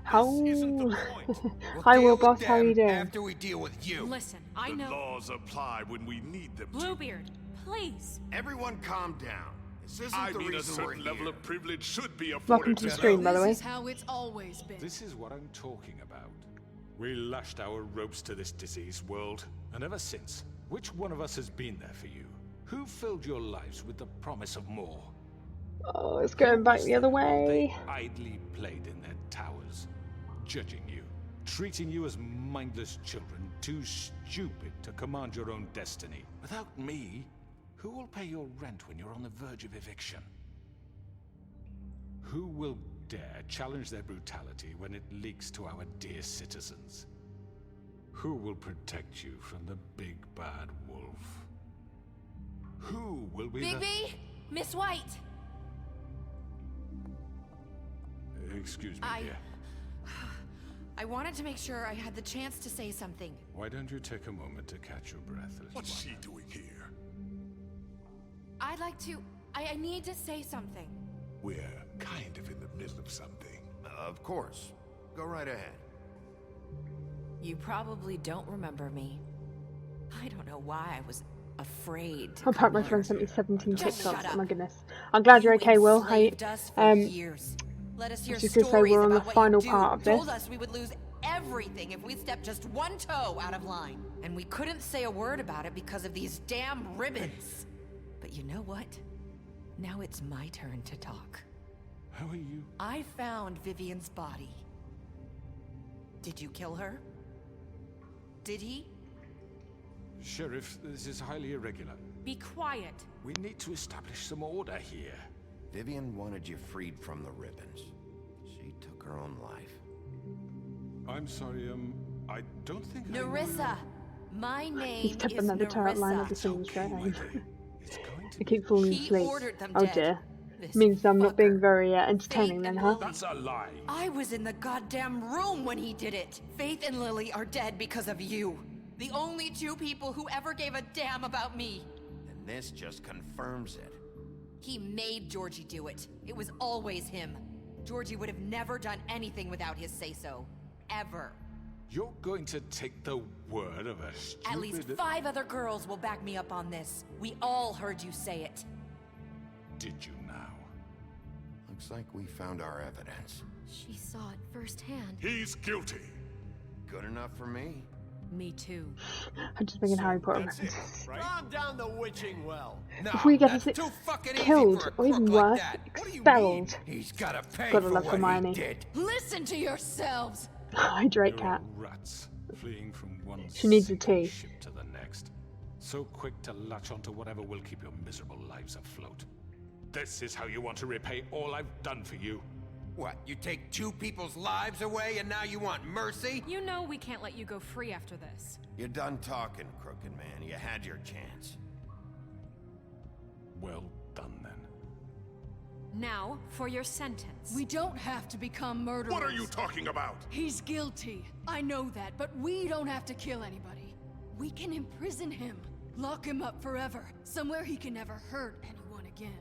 How? This isn't the point. Hi, Will Deal with Boss. How them you doing? after we deal with you. Listen, I The know... laws apply when we need them to. Bluebeard, please. Everyone calm down. This isn't I the mean, a reason we're certain level here. of privilege should be afforded Welcome to the them. stream, by the way. This is how it's always been. This is what I'm talking about. We lashed our ropes to this diseased world, and ever since, which one of us has been there for you? Who filled your lives with the promise of more? Oh, it's going back the other way. They idly played in their towers, judging you, treating you as mindless children, too stupid to command your own destiny. Without me, who will pay your rent when you're on the verge of eviction? Who will dare challenge their brutality when it leaks to our dear citizens? Who will protect you from the big bad wolf? Who will be Bigby? Miss White! Excuse me, dear. I wanted to make sure I had the chance to say something. Why don't you take a moment to catch your breath, little What's one? she doing here? I'd like to... I need to say something. We're kind of in the middle of something. Of course. Go right ahead. You probably don't remember me. I don't know why I was afraid to Apart come my here. friend sent me 17 Just TikToks. shut Oh my up. goodness. I'm glad you're okay, Will. How you, Enslaved us for years. Let us I hear was just gonna say stories we're on the about what final you do. part of Told this. us we would lose everything if we stepped just one toe out of line. And we couldn't say a word about it because of these damn ribbons. But you know what? Now it's my turn to talk. How are you? I found Vivian's body. Did you kill her? Did he? Sheriff, this is highly irregular. Be quiet. We need to establish some order here. Vivian wanted you freed from the ribbons. She took her own life. I'm sorry, I don't think Nerissa! My name He's is tipping another turret line of the Nerissa. single straight line. It's going to I keep falling He asleep. ordered them Oh dead. dear. This Means I'm not being fucker. very entertaining then, huh? That's a lie. I was in the goddamn room when he did it. Faith and Lily are dead because of you. The only two people who ever gave a damn about me. And this just confirms it. He made Georgie do it. It was always him. Georgie would have never done anything without his say-so. Ever. You're going to take the word of a stupid... At least 5 other girls will back me up on this. We all heard you say it. Did you now? Looks like we found our evidence. She saw it firsthand. He's guilty. Good enough for me. Me too. I'm just making Harry Potter That's it, references. right? Calm down the witching well. No, If we get that's us too fucking easy killed, for a or even crook like worse, that. What do you mean? expelled. He's gotta pay Gotta for love what Hermione. he did. Listen to yourselves! Hydrate You're cat. rats, fleeing from one She needs a sinking tea. ship to the next. So quick to latch onto whatever will keep your miserable lives afloat. This is how you want to repay all I've done for you? What, you take 2 people's lives away and now you want mercy? You know we can't let you go free after this. You're done talking, crooked man. You had your chance. Well done, then. Now, for your sentence. We don't have to become murderers. What are you talking about? He's guilty. I know that, but we don't have to kill anybody. We can imprison him. Lock him up forever. Somewhere he can never hurt anyone again.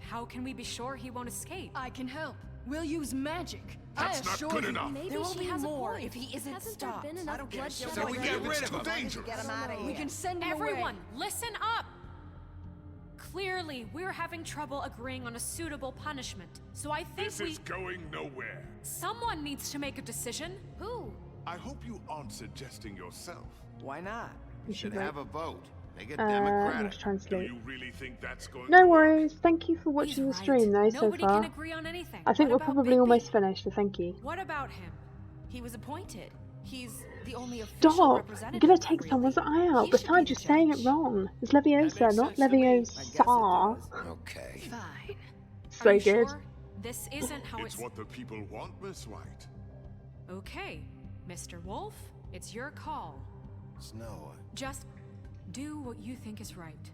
How can we be sure he won't escape? I can help. We'll use magic. That's I not assure good you. enough. Maybe There will she be has a more point. if he isn't Hasn't stopped. there been I enough don't care. bloodshed So we get already? rid of him. Dangerous. Get him out of here. We can send him Everyone, away. listen up! Clearly, we're having trouble agreeing on a suitable punishment. So I think This is going nowhere. someone needs to make a decision. Who? I hope you aren't suggesting yourself. Why not? We Should should have a vote. Make it I'm democratic. just trying to Do sleep. you really think that's going No to work? worries. Thank you for watching the He's stream though right. so Nobody far. can agree on anything. I think What we're about probably Big almost B? finished, so thank you. What about him? He was appointed. He's the only official Stop! You're representative. gonna take really. someone's eye out. He should Besides, be you're the saying it judge. wrong. It's Leviosa, makes not sense to me. Leviosa. Okay. Fine. So Are you good. sure? This isn't how It's what the people want, Miss White. Okay, Mr. Wolf, it's your call. Snow. Just do what you think is right.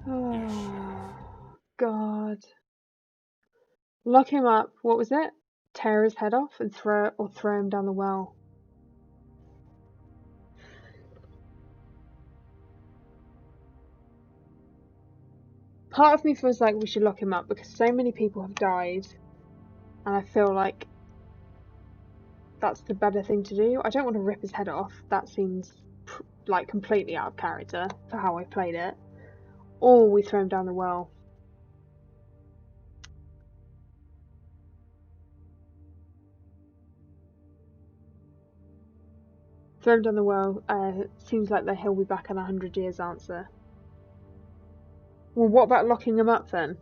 Oh, God. Lock him up. What was it? Tear his head off and throw him down the well. Part of me feels like we should lock him up because so many people have died, and I feel like that's the better thing to do. I don't want to rip his head off. That seems like completely out of character for how I played it. Or we throw him down the well. Throw him down the well. Seems like he'll be back in 100 years answer. Well, what about locking him up then?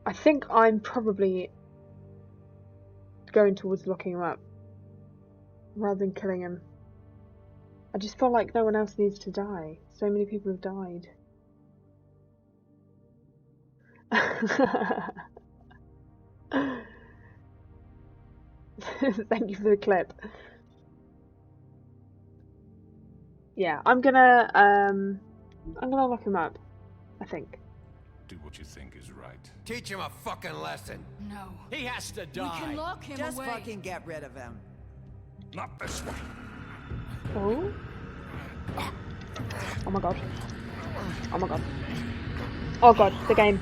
I think I'm probably going towards locking him up rather than killing him. I just feel like no one else needs to die. So many people have died. Thank you for the clip. Yeah, I'm gonna lock him up, I think. Do what you think is right. Teach him a fucking lesson. No. He has to We die. can lock him Just away. fucking get rid of him. Not this way. Oh? Oh my god. Oh my god. Oh god, the game.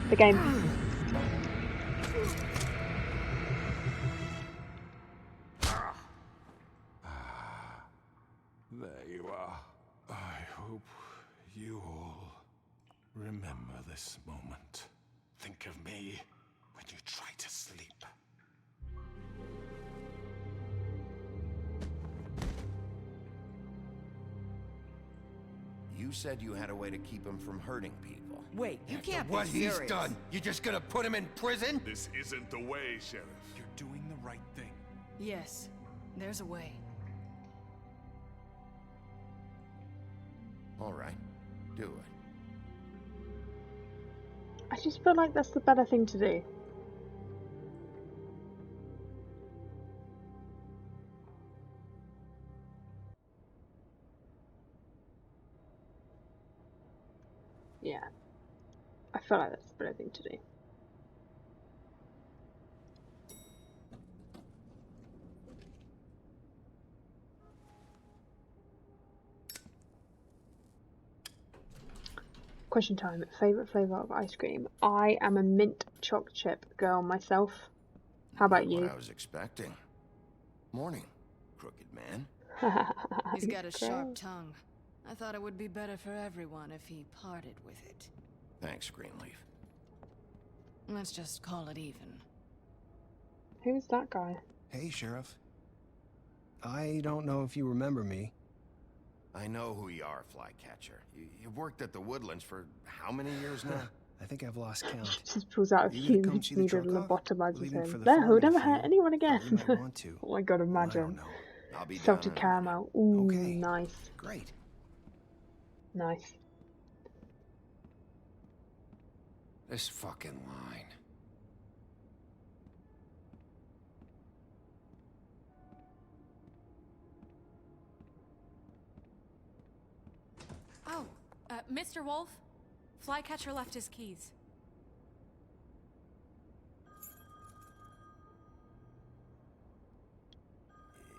There you are. I hope you all remember this moment. Think of me when you try to sleep. You said you had a way to keep him from hurting people. Wait, you After can't what be serious. he's done, you're just gonna put him in prison? This isn't the way, Sheriff. You're doing the right thing. Yes, there's a way. All right, do it. I just feel like that's the better thing to do. Yeah. I feel like that's the better thing to do. Question time. Favorite flavor of ice cream? I am a mint choc chip girl myself. How about you? What I was expecting. Morning, crooked man. He's got a Gross. sharp tongue. I thought it would be better for everyone if he parted with it. Thanks, Greenleaf. Let's just call it even. Who's that guy? Hey, Sheriff. I don't know if you remember me. I know who you are, Flycatcher. You've worked at the Woodlands for how many years now? I think I've lost count. Just pulls out a You few come see the needle truck off? lobotomizes Leaving for him. the No, farm he'll in a never hurt few. anyone again. Thought you might want to. Oh my god, I don't imagine. know. I'll be down Salted in a caramel. Ooh, Okay. nice. Great. Nice. This fucking line. Oh, Mr. Wolf? Flycatcher left his keys.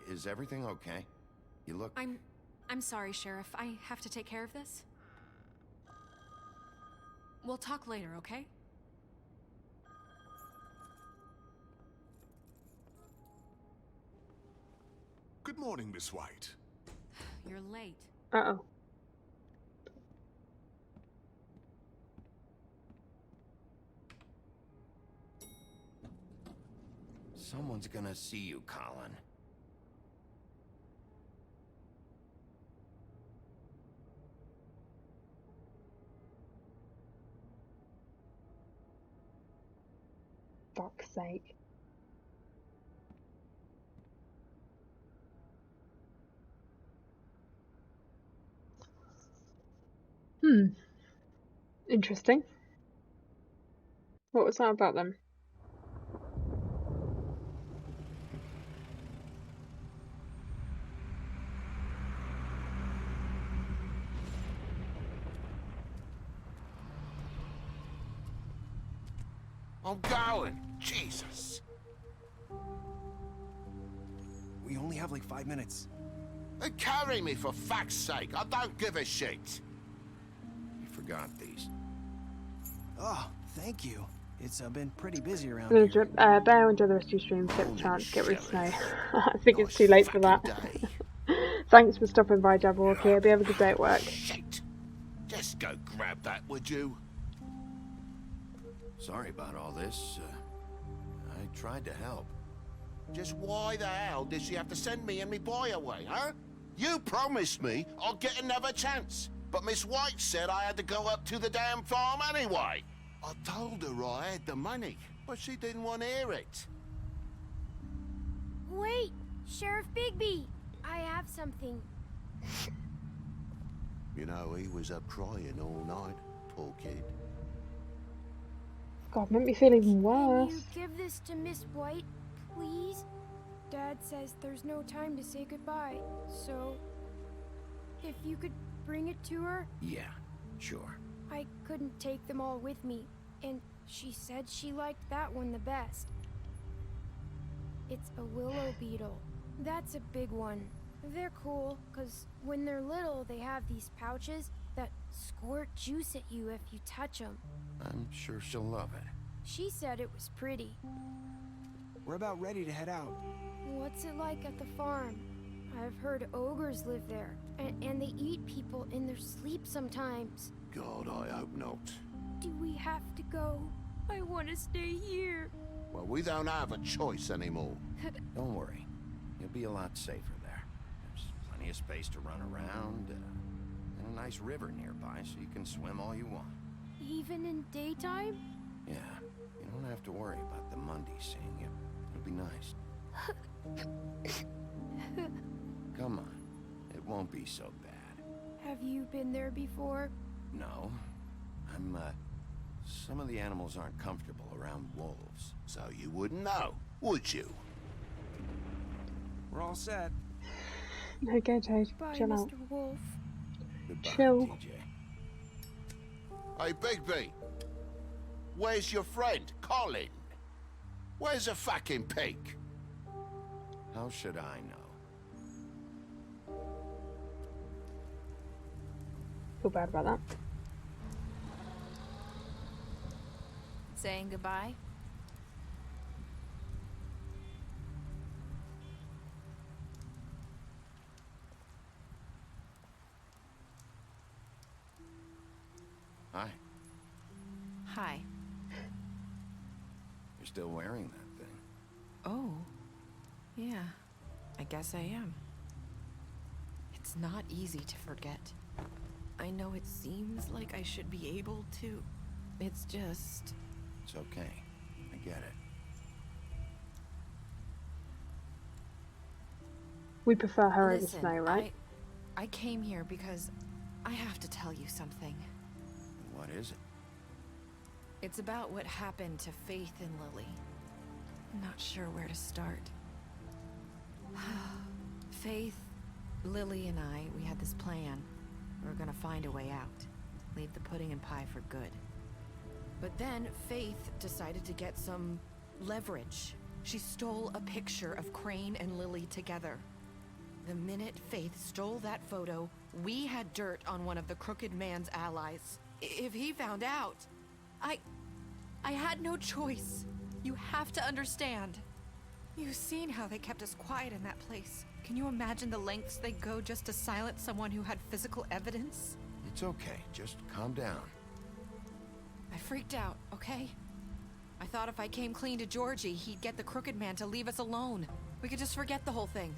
Is everything okay? You look... I'm sorry, Sheriff. I have to take care of this. We'll talk later, okay? Good morning, Miss White. You're late. Uh-oh. Someone's gonna see you, Colin. Fuck's sake. Interesting. What was that about them? I'm going. Jesus. We only have like 5 minutes. They carry me for fuck's sake. I don't give a shit. You forgot these. Oh, thank you. It's been pretty busy around I'm here. gonna bear enjoy the rest of your stream, get the chance, get rid of snow. I think it's too late for that. Thanks for stopping by, Jabberwocky. Hope you have a good day at work. Shit. Just go grab that, would you? Sorry about all this. I tried to help. Just why the hell did she have to send me and me boy away, huh? You promised me I'd get another chance, but Miss White said I had to go up to the damn farm anyway. I told her I had the money, but she didn't want to hear it. Wait, Sheriff Bigby, I have something. You know, he was up crying all night, poor kid. God, make me feel even worse. Can you give this to Miss White, please? Dad says there's no time to say goodbye, so if you could bring it to her? Yeah, sure. I couldn't take them all with me, and she said she liked that one the best. It's a willow beetle. That's a big one. They're cool, because when they're little, they have these pouches that squirt juice at you if you touch them. I'm sure she'll love it. She said it was pretty. We're about ready to head out. What's it like at the farm? I've heard ogres live there, and they eat people in their sleep sometimes. God, I hope not. Do we have to go? I want to stay here. Well, we don't have a choice anymore. Don't worry. You'll be a lot safer there. There's plenty of space to run around, and a nice river nearby so you can swim all you want. Even in daytime? Yeah, you don't have to worry about the Mundy seeing you. It'll be nice. Come on. It won't be so bad. Have you been there before? No. Some of the animals aren't comfortable around wolves. So you wouldn't know, would you? We're all set. Okay, Jade. Bye, Chill out. Mr. Wolf. Goodbye, Chill. TJ. Hey, Bigby. Where's your friend, Colin? Where's the fucking pig? How should I know? Feel bad about that. Saying goodbye? Hi. Hi. You're still wearing that thing. Oh. Yeah. I guess I am. It's not easy to forget. I know it seems like I should be able to. It's just... It's okay. I get it. We prefer her over Listen, Snow, right? I came here because I have to tell you something. What is it? It's about what happened to Faith and Lily. I'm not sure where to start. Faith, Lily, and I, we had this plan. We were gonna find a way out. Leave the pudding and pie for good. But then Faith decided to get some leverage. She stole a picture of Crane and Lily together. The minute Faith stole that photo, we had dirt on one of the Crooked Man's allies. If he found out, I had no choice. You have to understand. You've seen how they kept us quiet in that place. Can you imagine the lengths they go just to silence someone who had physical evidence? It's okay. Just calm down. I freaked out, okay? I thought if I came clean to Georgie, he'd get the Crooked Man to leave us alone. We could just forget the whole thing.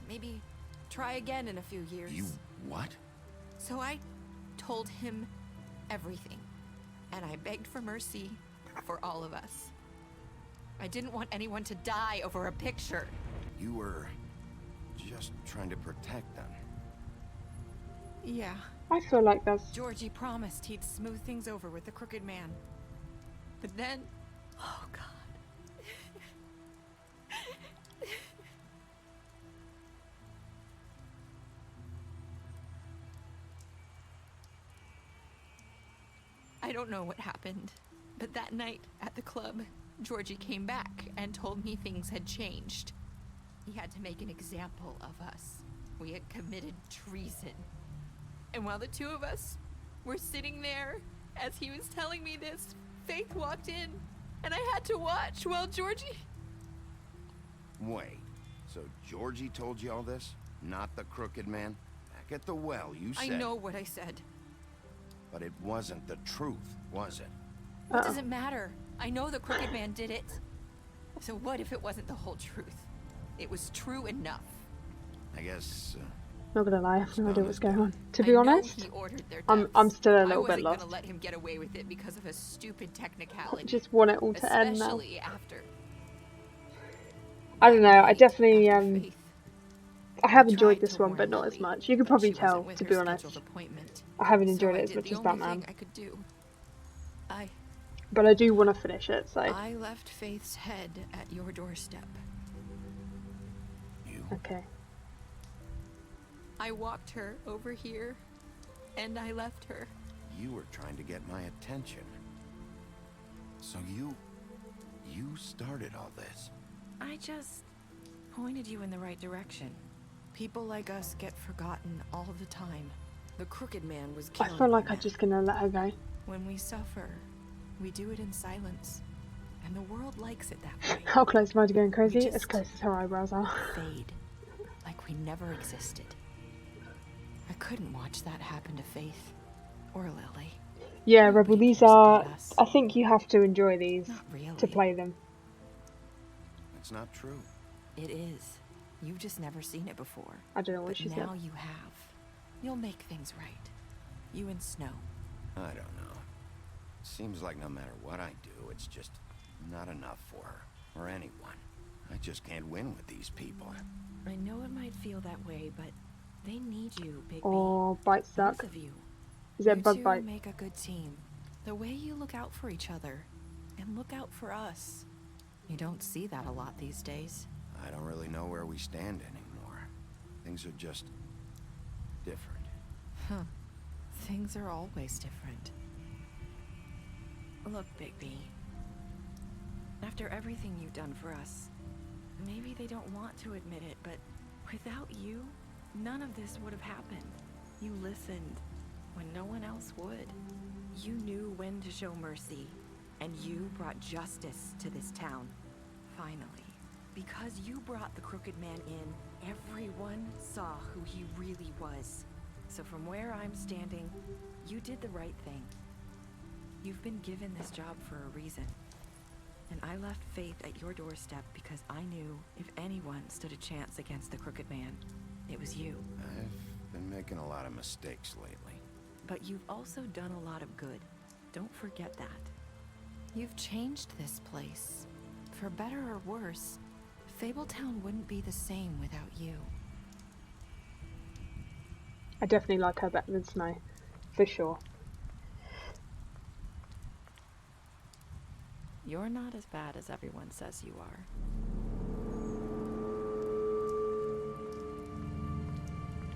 Maybe try again in a few years. You what? So I told him everything. And I begged for mercy for all of us. I didn't want anyone to die over a picture. You were just trying to protect them. Yeah. I feel like that's... Georgie promised he'd smooth things over with the Crooked Man. But then... Oh, God. I don't know what happened, but that night at the club, Georgie came back and told me things had changed. He had to make an example of us. We had committed treason. And while the two of us were sitting there, as he was telling me this, Faith walked in, and I had to watch while Georgie... Wait, so Georgie told you all this? Not the Crooked Man? Back at the well, you said... I know what I said. But it wasn't the truth, was it? What does it matter? I know the Crooked Man did it. So what if it wasn't the whole truth? It was true enough. I guess... Not gonna lie, I have no idea what's going on. To be honest, He ordered their I'm still a little bit I wasn't lost. gonna let him get away with it because of a stupid technicality. I just want it all to end now. Especially after. I don't know, I definitely I have enjoyed this one, but not as much. You could probably tell, to be honest. I haven't enjoyed it as much as Batman. I could do. But I do want to finish it, so... I left Faith's head at your doorstep. Okay. I walked her over here, and I left her. You were trying to get my attention. So you started all this. I just pointed you in the right direction. People like us get forgotten all the time. The Crooked Man was I killing feel like men. I'm just gonna let her go. When we suffer, we do it in silence. And the world likes it that way. How close am I to going crazy? just As close as her eyebrows are. Fade. Like we never existed. I couldn't watch that happen to Faith. Or Lily. Yeah, Rebel, these are... I think you have to enjoy these to play them. It's not true. It is. You've just never seen it before. I don't know what she said. Now you have. You'll make things right. You and Snow. I don't know. Seems like no matter what I do, it's just not enough for her. Or anyone. I just can't win with these people. I know it might feel that way, but they need you, Big Oh, bites suck. Both of you. Is it a You bug two bite? make a good team. The way you look out for each other, and look out for us. You don't see that a lot these days. I don't really know where we stand anymore. Things are just different. Huh. Things are always different. Look, Bigby. After everything you've done for us, maybe they don't want to admit it, but without you, none of this would have happened. You listened when no one else would. You knew when to show mercy, and you brought justice to this town. Finally. Because you brought the Crooked Man in, everyone saw who he really was. So from where I'm standing, you did the right thing. You've been given this job for a reason. And I left Faith at your doorstep because I knew if anyone stood a chance against the Crooked Man, it was you. I've been making a lot of mistakes lately. But you've also done a lot of good. Don't forget that. You've changed this place. For better or worse, Fabletown wouldn't be the same without you. I definitely like her better than Snow, for sure. You're not as bad as everyone says you are.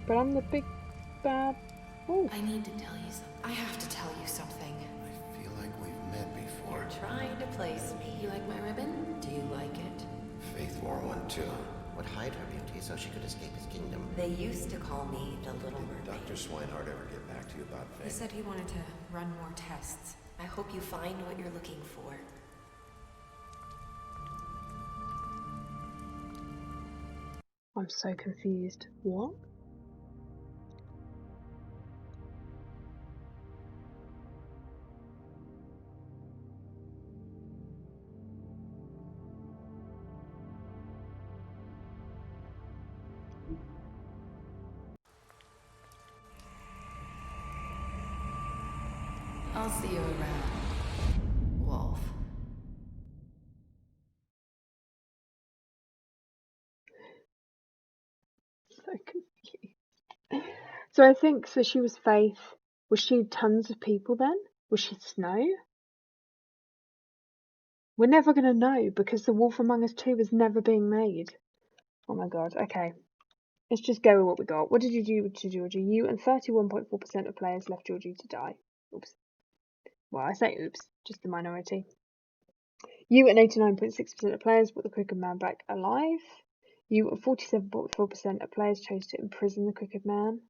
But I'm the big bad. Ooh. I need to tell you something. I have to tell you something. I feel like we've met before. You're trying to place me. You like my ribbon? Do you like it? Faith wore one too. Would hide her beauty so she could escape his kingdom. They used to call me the Little Mermaid. Dr. Swinehart ever get back to you about Faith? He said he wanted to run more tests. I hope you find what you're looking for. I'm so confused. What? I'll see you around, Wolf. So confused. So I think, so she was Faith. Was she tons of people then? Was she Snow? We're never going to know because The Wolf Among Us 2 is never being made. Oh my god, okay. Let's just go with what we got. What did you do to Georgie? You and 31.4% of players left Georgie to die. Oops. Well, I say oops, just the minority. You and 89.6% of players brought the Crooked Man back alive. You and 47.4% of players chose to imprison the Crooked Man.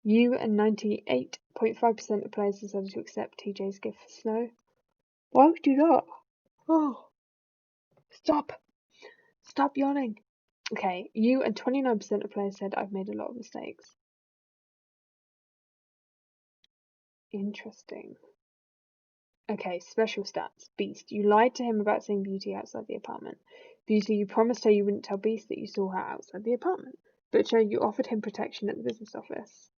You and 98.5% of players decided to accept TJ's gift for Snow. Why would you not? Oh, stop. Stop yawning. Okay, you and 29% of players said I've made a lot of mistakes. Interesting. Okay, special stats. Beast, you lied to him about seeing Beauty outside the apartment. Beauty, you promised her you wouldn't tell Beast that you saw her outside the apartment. Butcher, you offered him protection at the business office.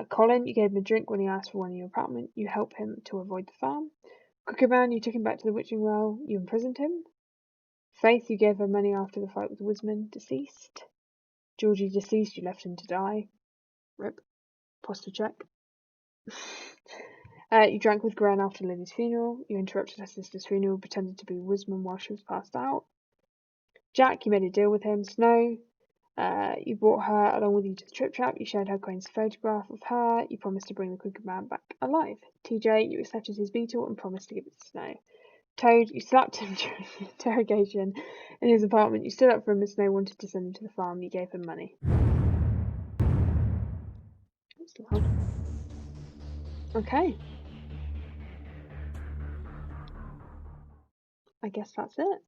Colin, you gave him a drink when he asked for one in your apartment. You helped him to avoid the farm. Crooked Man, you took him back to the witching well. You imprisoned him. Faith, you gave her money after the fight with the woodsman. Deceased. Georgie, deceased. You left him to die. Rip. Posture check. You drank with Gren after Lily's funeral. You interrupted her sister's funeral, pretended to be a woodsman while she was passed out. Jack, you made a deal with him. Snow, you brought her along with you to the trip trap. You showed her Crane's photograph of her. You promised to bring the Crooked Man back alive. TJ, you accepted his beetle and promised to give it to Snow. Toad, you slapped him during the interrogation in his apartment. You stood up for him as Snow wanted to send him to the farm. You gave him money. That's loud. Okay. I guess that's it.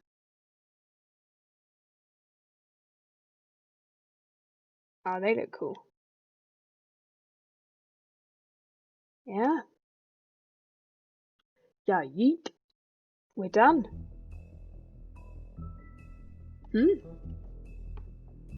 Oh, they look cool. Yeah. Yeah, yeet. We're done.